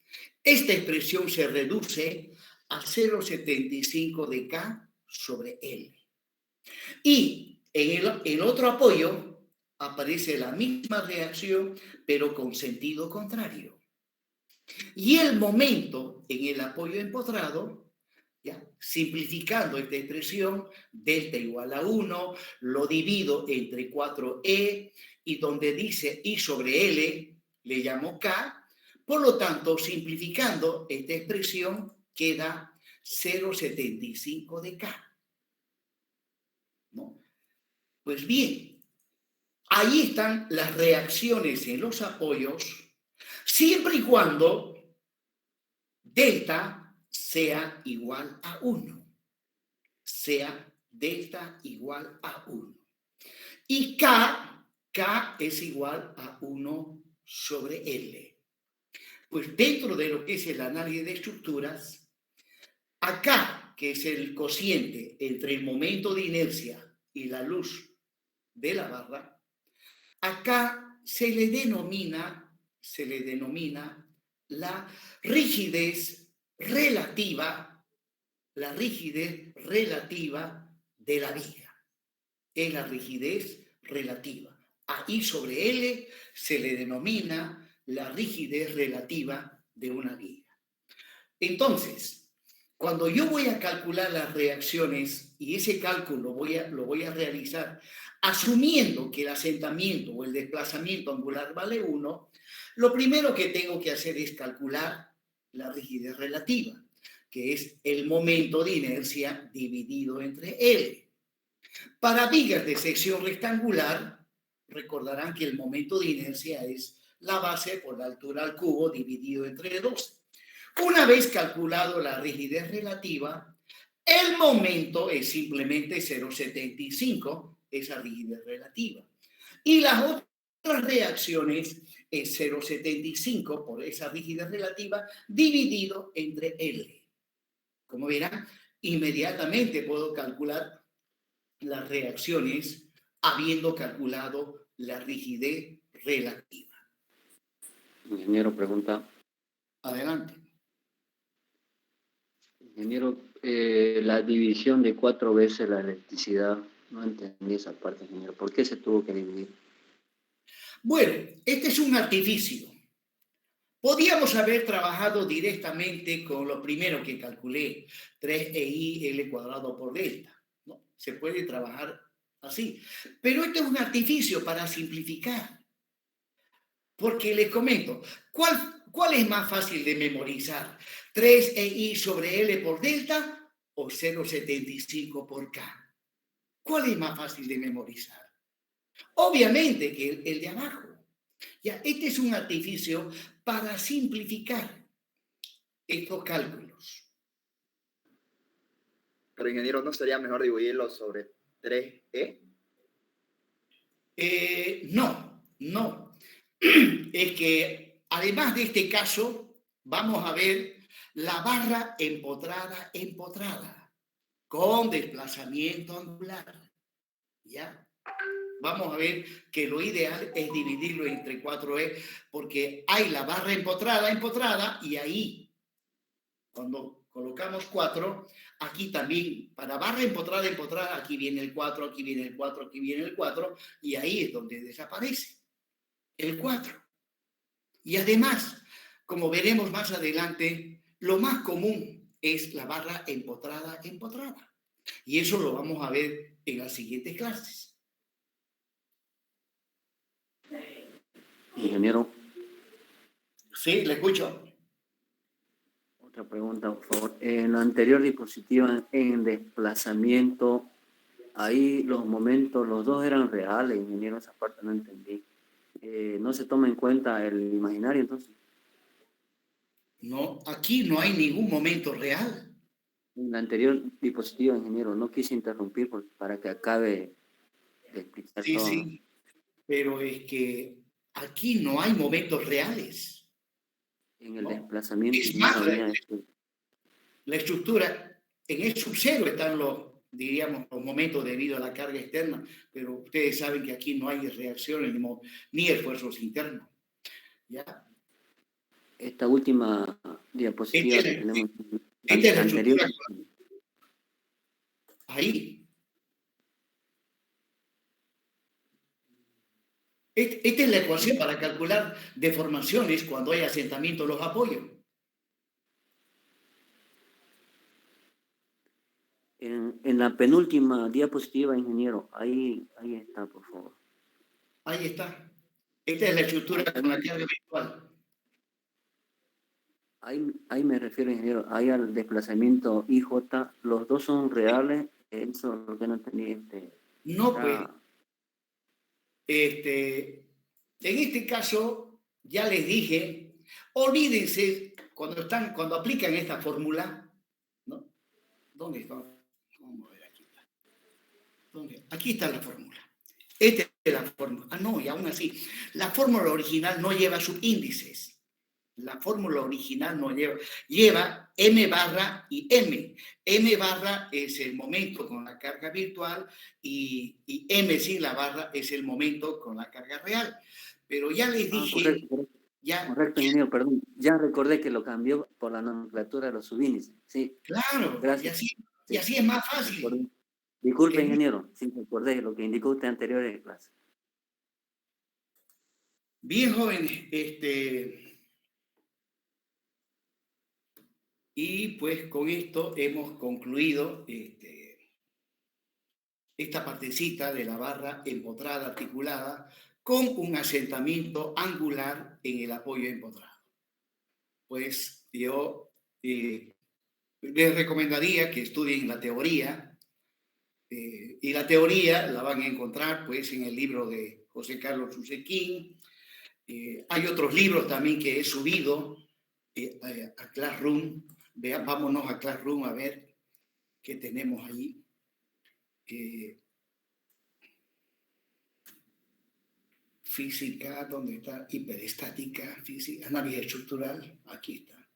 esta expresión se reduce a 0,75 de K sobre L. Y en el otro apoyo aparece la misma reacción, pero con sentido contrario. Y el momento en el apoyo empotrado, ¿ya? Simplificando esta expresión, delta igual a 1, lo divido entre 4e y donde dice I sobre L, le llamo K. Por lo tanto, simplificando esta expresión, queda 0,75 de K. ¿No? Pues bien, ahí están las reacciones en los apoyos, siempre y cuando delta sea igual a 1. Sea delta igual a 1. Y K es igual a 1 sobre L. Pues dentro de lo que es el análisis de estructuras, acá, que es el cociente entre el momento de inercia y la luz de la barra, acá se le denomina la rigidez relativa de la viga. Es la rigidez relativa. A I sobre L se le denomina la rigidez relativa de una viga. Entonces, cuando yo voy a calcular las reacciones, y ese cálculo lo voy a realizar asumiendo que el asentamiento o el desplazamiento angular vale 1, lo primero que tengo que hacer es calcular la rigidez relativa, que es el momento de inercia dividido entre L. Para vigas de sección rectangular, recordarán que el momento de inercia es la base por la altura al cubo dividido entre 12. Una vez calculado la rigidez relativa, el momento es simplemente 0,75, esa rigidez relativa. Y las otras reacciones es 0,75 por esa rigidez relativa dividido entre L. Como verán, inmediatamente puedo calcular las reacciones habiendo calculado la rigidez relativa. Ingeniero, pregunta. Adelante. Ingeniero, la división de 4 veces la electricidad, no entendí esa parte, ingeniero. ¿Por qué se tuvo que dividir? Bueno, este es un artificio. Podíamos haber trabajado directamente con lo primero que calculé, 3EI L cuadrado por delta. ¿No? Se puede trabajar así. Pero este es un artificio para simplificar. Porque les comento, ¿cuál es más fácil de memorizar? ¿3EI sobre L por delta o 0,75 por K? ¿Cuál es más fácil de memorizar? Obviamente que el de abajo. Ya, este es un artificio para simplificar estos cálculos. Pero ingeniero, ¿no sería mejor dividirlo sobre 3E? No. Es que además de este caso, vamos a ver la barra empotrada, con desplazamiento angular. ¿Ya? Vamos a ver que lo ideal es dividirlo entre 4E, porque hay la barra empotrada, y ahí, cuando colocamos 4, aquí también, para barra empotrada, aquí viene el 4, aquí viene el 4, aquí viene el 4, y ahí es donde desaparece el 4. Y además, como veremos más adelante, lo más común es la barra empotrada. Y eso lo vamos a ver en las siguientes clases. Ingeniero. Sí, le escucho. Otra pregunta, por favor. En la anterior diapositiva, en desplazamiento, ahí los momentos, los dos eran reales, ingeniero, esa parte no entendí. ¿No se toma en cuenta el imaginario, entonces? No, aquí no hay ningún momento real. En la anterior diapositiva, ingeniero, no quise interrumpir para que acabe de explicar Sí, todo. sí, pero es que aquí no hay momentos reales. En el ¿no? desplazamiento, Es más, ingeniero, había la estructura, en el subcero están diríamos, los momentos debido a la carga externa, pero ustedes saben que aquí no hay reacciones ni esfuerzos internos. ¿Ya? esta última diapositiva que tenemos Esta es la anterior. estructura. Ahí. Esta es la ecuación para calcular deformaciones cuando hay asentamiento de los apoyos. En la penúltima diapositiva, ingeniero, ahí está, por favor. Ahí está. Esta es la estructura con la carga virtual. Ahí me refiero, ingeniero, ahí al desplazamiento IJ, los dos son reales, eso es lo que no entendí. No, pues, en este caso, ya les dije, olvídense cuando aplican esta fórmula, ¿no? ¿Dónde está? Vamos a ver aquí. Aquí está la fórmula. Esta es la fórmula. No, y aún así, la fórmula original no lleva subíndices. La fórmula original no lleva M barra y M. M barra es el momento con la carga virtual y M sin la barra es el momento con la carga real. Pero ya les dije... Correcto, ingeniero, perdón. Ya recordé que lo cambió por la nomenclatura de los subíndices. Sí. Claro, gracias. Y así es más fácil. Disculpe, ingeniero, sí recordé lo que indicó usted anterior en clase. Bien, jóvenes, y pues con esto hemos concluido esta partecita de la barra empotrada articulada con un asentamiento angular en el apoyo empotrado. Pues yo les recomendaría que estudien la teoría, y la teoría la van a encontrar pues en el libro de José Carlos Usequín. Hay otros libros también que he subido a Classroom. Vámonos a Classroom a ver qué tenemos ahí. Física, ¿dónde está? Hiperestática, física, análisis estructural, aquí está.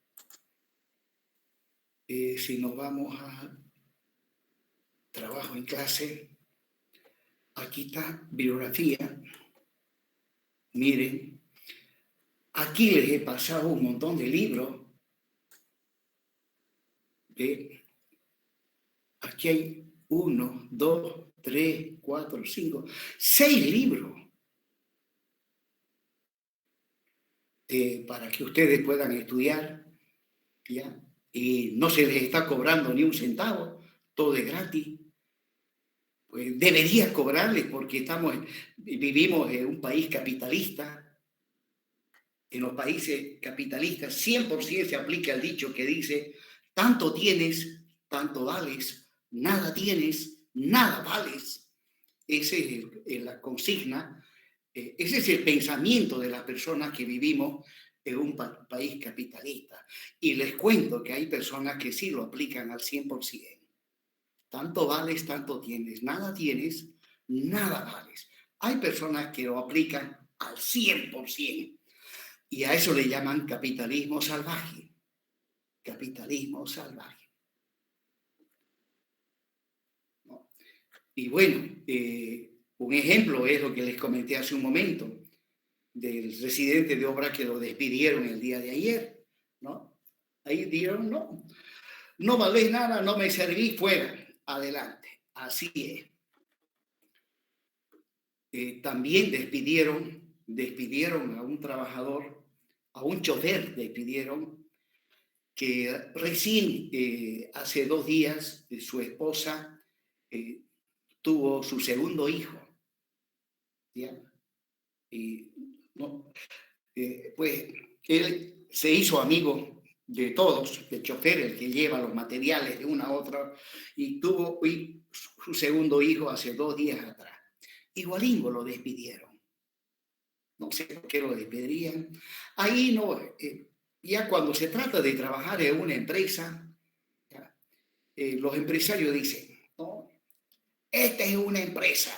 Si nos vamos a trabajo en clase, aquí está bibliografía. Miren, aquí les he pasado un montón de libros. Aquí hay 1, 2, 3, 4, 5, 6 libros para que ustedes puedan estudiar, ¿ya? Y no se les está cobrando ni un centavo, todo es gratis. Pues debería cobrarles porque vivimos en un país capitalista. En los países capitalistas 100% se aplica el dicho que dice: tanto tienes, tanto vales, nada tienes, nada vales. Esa es la consigna, ese es el pensamiento de las personas que vivimos en un país capitalista. Y les cuento que hay personas que sí lo aplican al 100%. Tanto vales, tanto tienes, nada tienes, nada vales. Hay personas que lo aplican al 100%. Y a eso le llaman capitalismo salvaje. Capitalismo salvaje. ¿No? Y bueno, un ejemplo es lo que les comenté hace un momento, del residente de obra que lo despidieron el día de ayer, ¿no? Ahí dijeron, no valés nada, no me serví, fuera, adelante. Así es. También despidieron a un trabajador, a un chofer despidieron, que recién hace 2 días su esposa tuvo su segundo hijo. ¿Ya? Y pues él se hizo amigo de todos, el chofer, el que lleva los materiales de una a otra, y tuvo su segundo hijo hace 2 días atrás. Igualingo lo despidieron. No sé por qué lo despedirían. Ahí no, ya cuando se trata de trabajar en una empresa, los empresarios dicen, no, esta es una empresa,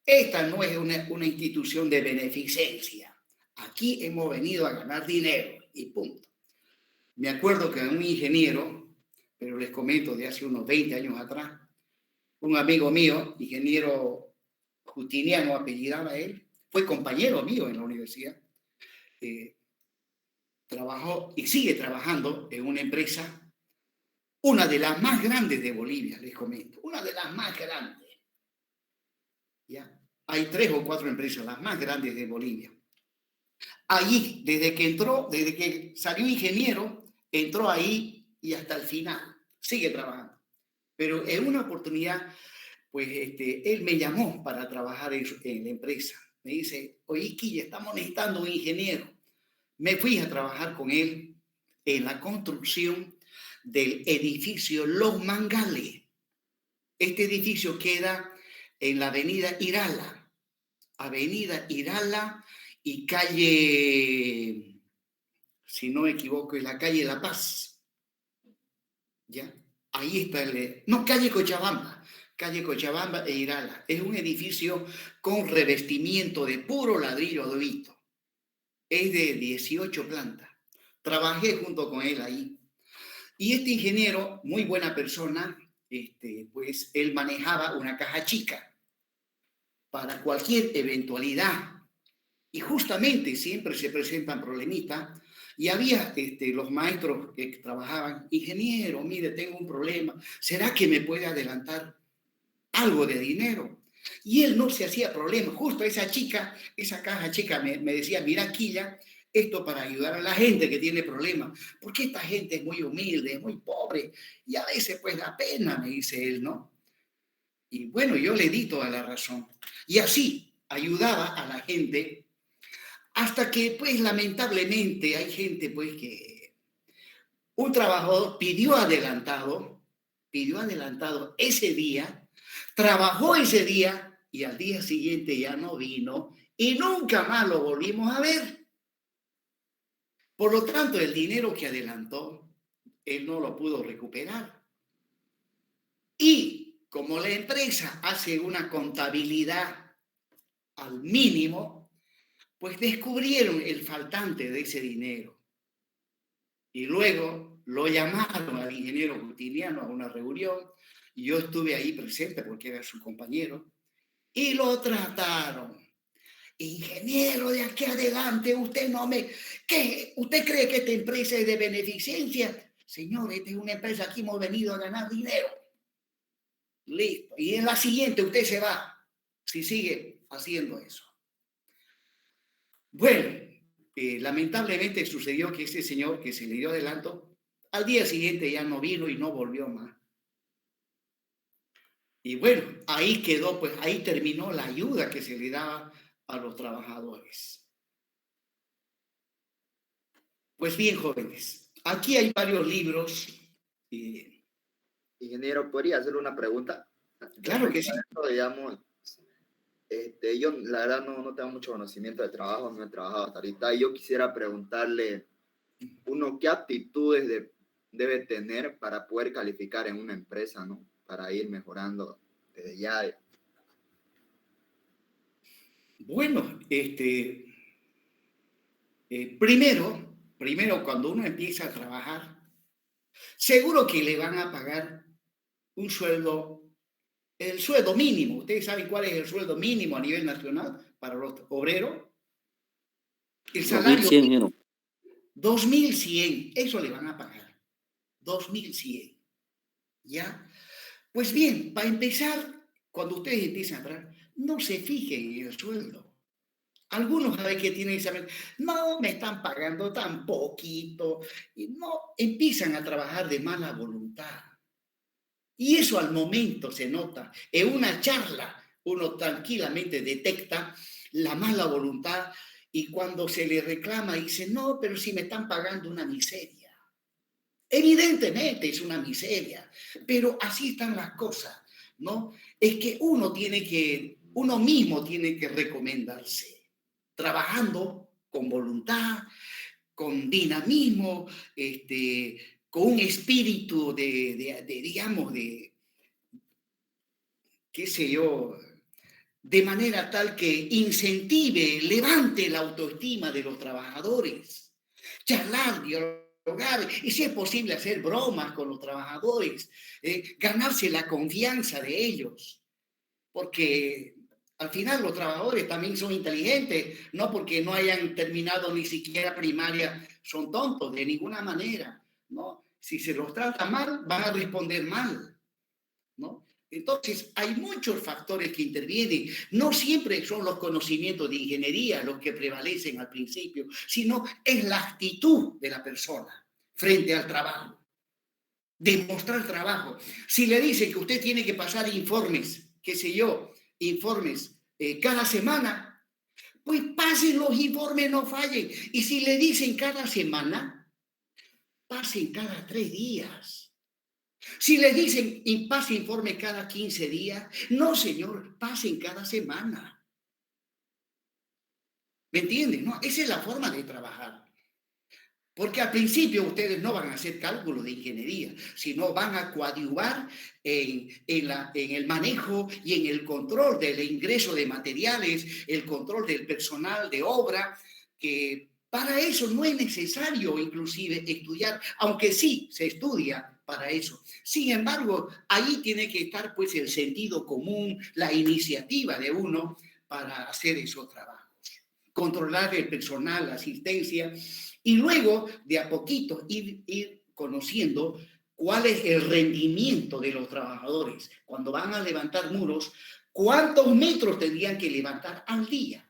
esta no es una institución de beneficencia. Aquí hemos venido a ganar dinero y punto. Me acuerdo que un ingeniero, pero les comento de hace unos 20 años atrás, un amigo mío, ingeniero Justiniano apellidaba él, fue compañero mío en la universidad, trabajó y sigue trabajando en una empresa, una de las más grandes de Bolivia, les comento, una de las más grandes. ¿Ya? Hay 3 o 4 empresas, las más grandes de Bolivia. Allí, desde que salió ingeniero, entró ahí y hasta el final, sigue trabajando. Pero en una oportunidad, pues él me llamó para trabajar en la empresa. Me dice, oye, Quilla, estamos necesitando un ingeniero. Me fui a trabajar con él en la construcción del edificio Los Mangales. Este edificio queda en la avenida Irala y calle, si no me equivoco, es la calle La Paz. ¿Ya? Ahí está calle Cochabamba e Irala. Es un edificio con revestimiento de puro ladrillo adobito. Es de 18 plantas. Trabajé junto con él ahí. Y este ingeniero, muy buena persona, pues él manejaba una caja chica para cualquier eventualidad. Y justamente siempre se presentan problemitas. Y había los maestros que trabajaban, ingeniero, mire, tengo un problema, ¿será que me puede adelantar algo de dinero? Y él no se hacía problema. Justo esa caja chica me decía, mira, Quilla, esto para ayudar a la gente que tiene problemas, porque esta gente es muy humilde, es muy pobre, y a veces pues da pena, me dice él, ¿no? Y bueno, yo le di toda la razón. Y así ayudaba a la gente, hasta que pues lamentablemente hay gente pues que un trabajador pidió adelantado ese día, trabajó ese día y al día siguiente ya no vino y nunca más lo volvimos a ver. Por lo tanto, el dinero que adelantó, él no lo pudo recuperar. Y como la empresa hace una contabilidad al mínimo, pues descubrieron el faltante de ese dinero. Y luego lo llamaron al ingeniero Justiniano a una reunión. Y yo estuve ahí presente porque era su compañero. Y lo trataron. Ingeniero, de aquí adelante, ¿Usted cree que esta empresa es de beneficencia? Señor, esta es una empresa, aquí hemos venido a ganar dinero. Listo. Y en la siguiente usted se va si sigue haciendo eso. Bueno, lamentablemente sucedió que ese señor que se le dio adelanto, al día siguiente ya no vino y no volvió más. Y bueno, ahí quedó, pues ahí terminó la ayuda que se le daba a los trabajadores. Pues bien, jóvenes, aquí hay varios libros. Ingeniero, ¿podría hacerle una pregunta? Claro que sí. Esto, digamos, yo la verdad no tengo mucho conocimiento de trabajo, no he trabajado hasta ahorita, y yo quisiera preguntarle, uno, ¿qué aptitudes debe tener para poder calificar en una empresa, ¿no? Para ir mejorando desde ya. Bueno, primero cuando uno empieza a trabajar, seguro que le van a pagar un sueldo, el sueldo mínimo. ¿Ustedes saben cuál es el sueldo mínimo a nivel nacional para los obreros? El salario 2100, ¿no? 2.100, eso le van a pagar. 2.100. ¿Ya? Pues bien, para empezar, cuando ustedes empiezan a trabajar, no se fijen en el sueldo. Algunos saben que tienen que saber, no, me están pagando tan poquito, y no, empiezan a trabajar de mala voluntad. Y eso al momento se nota. En una charla uno tranquilamente detecta la mala voluntad y cuando se le reclama dice, no, pero si me están pagando una miseria. Evidentemente es una miseria, pero así están las cosas, ¿no? Es que uno mismo tiene que recomendarse, trabajando con voluntad, con dinamismo, con un espíritu digamos, qué sé yo, de manera tal que incentive, levante la autoestima de los trabajadores, charlar, dialogar, y si es posible hacer bromas con los trabajadores, ganarse la confianza de ellos, porque al final los trabajadores también son inteligentes, no porque no hayan terminado ni siquiera primaria, son tontos de ninguna manera, ¿no? Si se los trata mal, van a responder mal, ¿no? Entonces, hay muchos factores que intervienen. No siempre son los conocimientos de ingeniería los que prevalecen al principio, sino es la actitud de la persona frente al trabajo. Demostrar trabajo. Si le dicen que usted tiene que pasar informes, qué sé yo, informes cada semana, pues pasen los informes, no fallen. Y si le dicen cada semana, pasen cada 3 días. Si les dicen pase informe cada 15 días, no, señor, pasen cada semana. ¿Me entienden? No, esa es la forma de trabajar. Porque al principio ustedes no van a hacer cálculos de ingeniería, sino van a coadyuvar en el manejo y en el control del ingreso de materiales, el control del personal de obra, que para eso no es necesario inclusive estudiar, aunque sí se estudia para eso. Sin embargo, ahí tiene que estar pues el sentido común, la iniciativa de uno para hacer esos trabajos. Controlar el personal, la asistencia, y luego de a poquito ir conociendo cuál es el rendimiento de los trabajadores. Cuando van a levantar muros, ¿cuántos metros tendrían que levantar al día?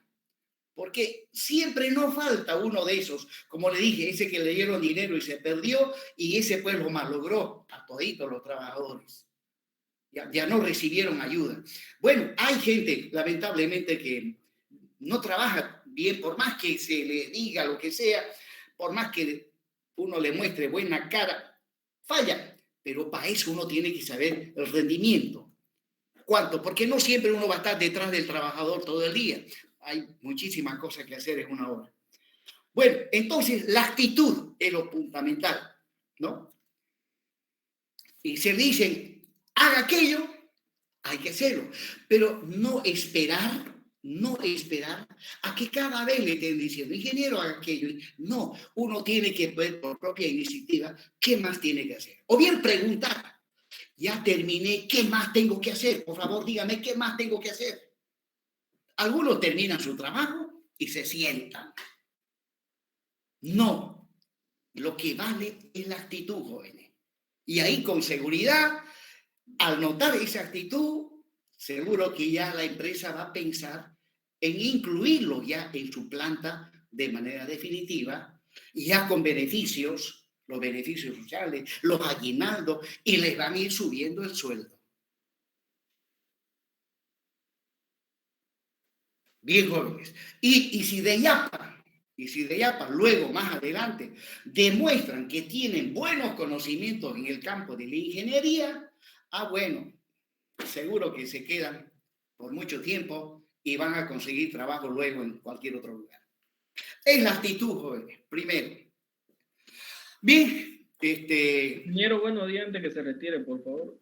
Porque siempre no falta uno de esos, como le dije, ese que le dieron dinero y se perdió, y ese pues lo malogró a toditos los trabajadores. Ya no recibieron ayuda. Bueno, hay gente, lamentablemente, que no trabaja bien, por más que se le diga lo que sea, por más que uno le muestre buena cara, falla. Pero para eso uno tiene que saber el rendimiento. ¿Cuánto? Porque no siempre uno va a estar detrás del trabajador todo el día. Hay muchísimas cosas que hacer en una hora. Bueno, entonces la actitud es lo fundamental, ¿no? Y se dicen, haga aquello, hay que hacerlo. Pero no esperar a que cada vez le estén diciendo, ingeniero, haga aquello. No, uno tiene que ver por propia iniciativa qué más tiene que hacer. O bien preguntar, ya terminé, ¿qué más tengo que hacer? Por favor, dígame, ¿qué más tengo que hacer? Algunos terminan su trabajo y se sientan. No, Lo que vale es la actitud, jóvenes. Y ahí con seguridad, al notar esa actitud, seguro que ya la empresa va a pensar en incluirlo ya en su planta de manera definitiva, y ya con beneficios, los beneficios sociales, los aguinaldos, y les van a ir subiendo el sueldo. Bien, jóvenes. Y si de Yapa luego, más adelante, demuestran que tienen buenos conocimientos en el campo de la ingeniería, bueno, seguro que se quedan por mucho tiempo y van a conseguir trabajo luego en cualquier otro lugar. Es la actitud, jóvenes, primero. Bien, Ingeniero, buenos días, antes que se retire, por favor.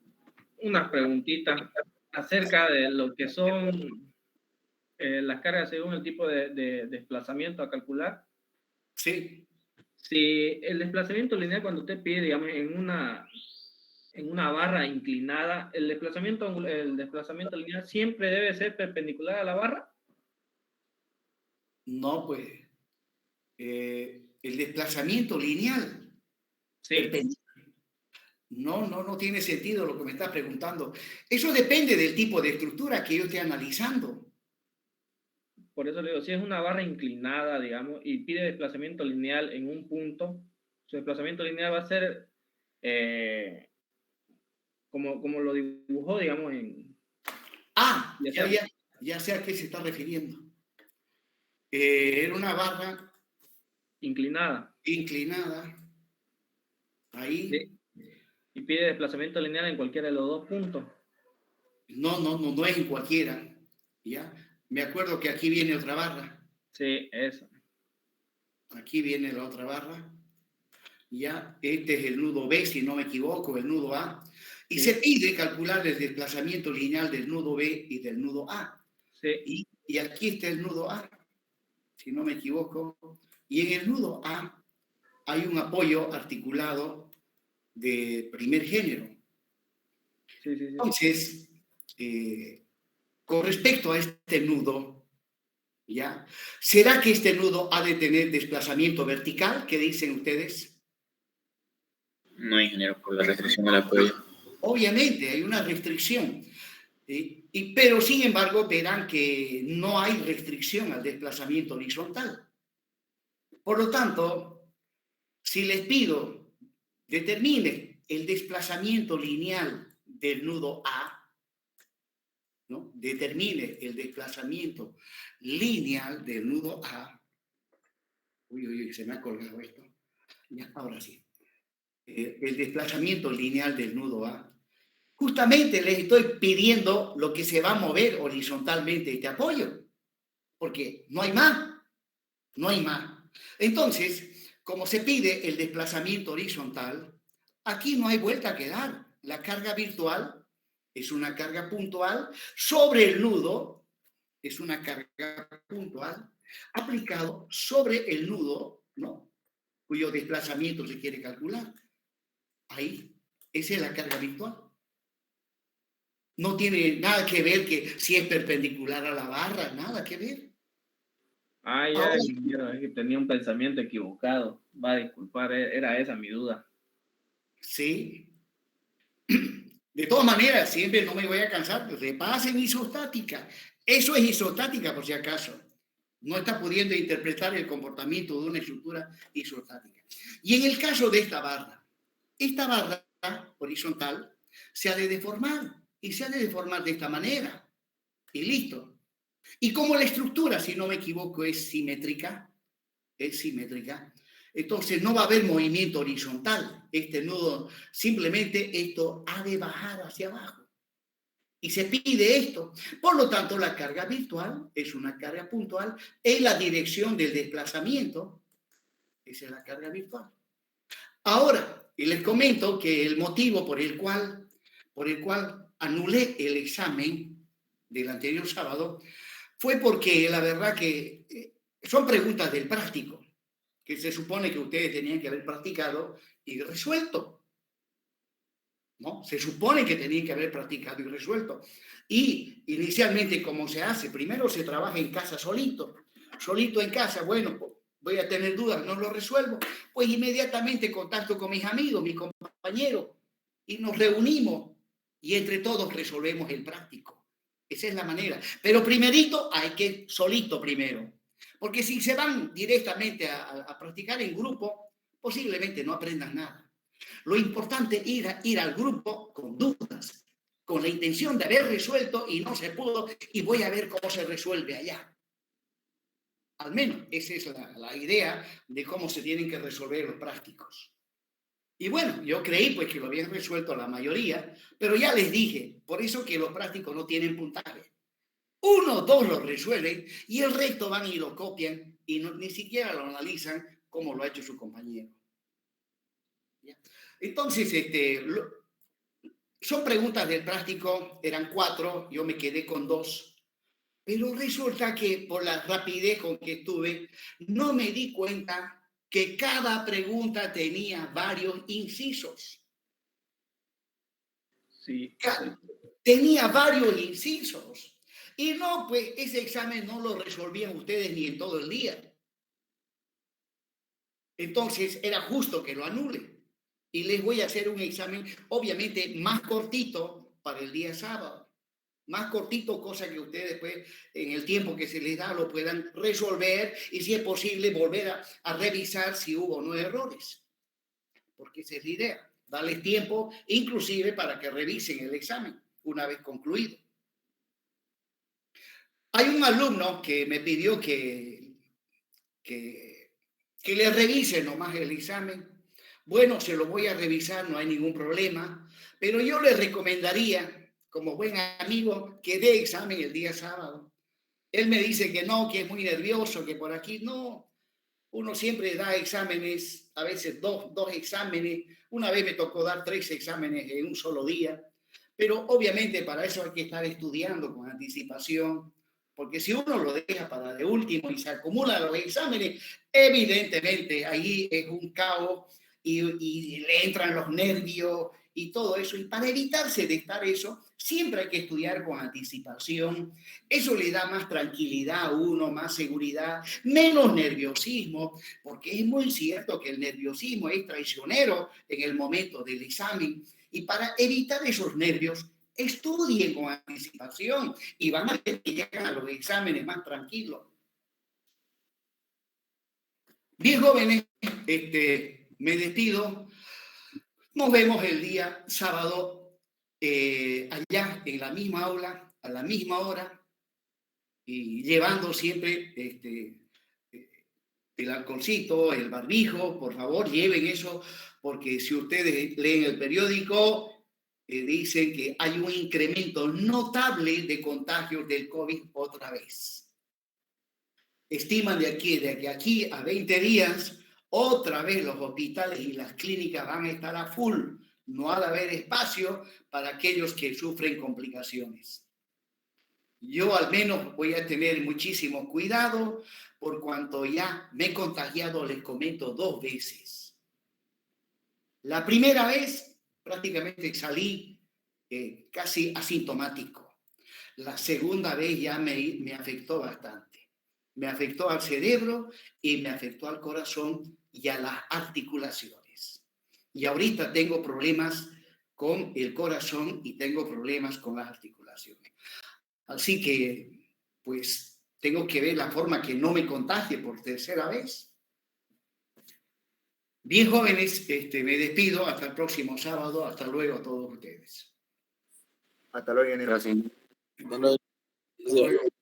Unas preguntitas acerca de lo que son las cargas según el tipo de desplazamiento a calcular. sí. Si el desplazamiento lineal, cuando usted pide, digamos, en una barra inclinada, el desplazamiento lineal siempre debe ser perpendicular a la barra. No, pues, el desplazamiento lineal. Sí. No tiene sentido lo que me está preguntando. Eso depende del tipo de estructura que yo esté analizando. Por eso le digo, si es una barra inclinada, digamos, y pide desplazamiento lineal en un punto, su desplazamiento lineal va a ser como lo dibujó, digamos, en... Ya sé a qué se está refiriendo. Era una barra inclinada. Ahí. Sí. Y pide desplazamiento lineal en cualquiera de los dos puntos. No es en cualquiera. ¿Ya? Me acuerdo que aquí viene otra barra. Sí, esa. Aquí viene la otra barra. Ya, este es el nudo B, si no me equivoco, el nudo A. Y se pide calcular el desplazamiento lineal del nudo B y del nudo A. Sí. Y aquí está el nudo A, si no me equivoco. Y en el nudo A hay un apoyo articulado de primer género. Sí. Entonces, con respecto a este nudo, ¿ya? ¿Será que este nudo ha de tener desplazamiento vertical? ¿Qué dicen ustedes? No, ingeniero, por la restricción al apoyo. Obviamente, hay una restricción. Pero, sin embargo, verán que no hay restricción al desplazamiento horizontal. Por lo tanto, si les pido, determine el desplazamiento lineal del nudo A, ¿no? Determine el desplazamiento lineal del nudo A. Uy, se me ha colgado esto. Ya, ahora sí. El desplazamiento lineal del nudo A. Justamente les estoy pidiendo lo que se va a mover horizontalmente este apoyo, porque no hay más. Entonces, como se pide el desplazamiento horizontal, aquí no hay vuelta que dar. La carga virtual es una carga puntual sobre el nudo, es una carga puntual aplicado sobre el nudo, ¿no? Cuyo desplazamiento se quiere calcular. Ahí, esa es la carga virtual. No tiene nada que ver que si es perpendicular a la barra, nada que ver. Ya, ingeniero, es que tenía un pensamiento equivocado. Va a disculpar, era esa mi duda. Sí. De todas maneras, siempre no me voy a cansar, pues repasen isostática. Eso es isostática, por si acaso. No está pudiendo interpretar el comportamiento de una estructura isostática. Y en el caso de esta barra horizontal se ha de deformar. Y se ha de deformar de esta manera. Y listo. Y como la estructura, si no me equivoco, es simétrica, entonces no va a haber movimiento horizontal. Este nudo, simplemente esto ha de bajar hacia abajo. Y se pide esto. Por lo tanto, la carga virtual es una carga puntual en la dirección del desplazamiento. Esa es la carga virtual. Ahora, les comento que el motivo por el cual anulé el examen del anterior sábado fue porque la verdad que son preguntas del práctico, que se supone que ustedes tenían que haber practicado y resuelto. ¿No? Se supone que tenían que haber practicado y resuelto. Y inicialmente, ¿cómo se hace? Primero se trabaja en casa solito en casa. Bueno, voy a tener dudas, no lo resuelvo, pues inmediatamente contacto con mis amigos, mis compañeros, y nos reunimos y entre todos resolvemos el práctico. Esa es la manera. Pero primerito hay que solito primero. Porque si se van directamente a practicar en grupo, posiblemente no aprendan nada. Lo importante es ir al grupo con dudas, con la intención de haber resuelto y no se pudo, y voy a ver cómo se resuelve allá. Al menos esa es la idea de cómo se tienen que resolver los prácticos. Y bueno, yo creí pues que lo habían resuelto la mayoría, pero ya les dije, por eso que los prácticos no tienen puntaje. 1 o 2 lo resuelven y el resto van y lo copian y ni siquiera lo analizan como lo ha hecho su compañero. ¿Ya? Entonces, son preguntas del práctico, eran 4, yo me quedé con 2. Pero resulta que por la rapidez con que estuve, no me di cuenta que cada pregunta tenía varios incisos. Sí. Tenía varios incisos. Y no, pues ese examen no lo resolvían ustedes ni en todo el día. Entonces era justo que lo anule. Y les voy a hacer un examen, obviamente, más cortito para el día sábado. Más cortito, cosa que ustedes pues, en el tiempo que se les da lo puedan resolver y si es posible volver a revisar si hubo o no errores. Porque esa es la idea, darles tiempo inclusive para que revisen el examen una vez concluido. Hay un alumno que me pidió que le revise nomás el examen. Bueno, se lo voy a revisar, no hay ningún problema, pero yo le recomendaría, como buen amigo, que dé examen el día sábado. Él me dice que no, que es muy nervioso, que por aquí no. Uno siempre da exámenes, a veces dos exámenes. Una vez me tocó dar 3 exámenes en un solo día. Pero obviamente para eso hay que estar estudiando con anticipación, porque si uno lo deja para de último y se acumulan los exámenes, evidentemente ahí es un caos y le entran los nervios y todo eso. Y para evitarse de estar eso, siempre hay que estudiar con anticipación. Eso le da más tranquilidad a uno, más seguridad, menos nerviosismo, porque es muy cierto que el nerviosismo es traicionero en el momento del examen. Y para evitar esos nervios, estudien con anticipación y van a ver que llegan a los exámenes más tranquilos. Bien, jóvenes, me despido. Nos vemos el día sábado allá en la misma aula, a la misma hora, y llevando siempre el alcoholcito, el barbijo. Por favor, lleven eso, porque si ustedes leen el periódico, dicen que hay un incremento notable de contagios del COVID otra vez. Estiman de que aquí a 20 días, otra vez los hospitales y las clínicas van a estar a full. No ha de haber espacio para aquellos que sufren complicaciones. Yo al menos voy a tener muchísimo cuidado por cuanto ya me he contagiado, les comento, 2 veces. La primera vez prácticamente salí casi asintomático. La segunda vez ya me afectó bastante. Me afectó al cerebro y me afectó al corazón y a las articulaciones. Y ahorita tengo problemas con el corazón y tengo problemas con las articulaciones. Así que, pues, tengo que ver la forma que no me contagie por tercera vez. Bien, jóvenes, me despido hasta el próximo sábado. Hasta luego a todos ustedes. Hasta luego, ingeniero. Gracias. Hasta luego. Hasta luego.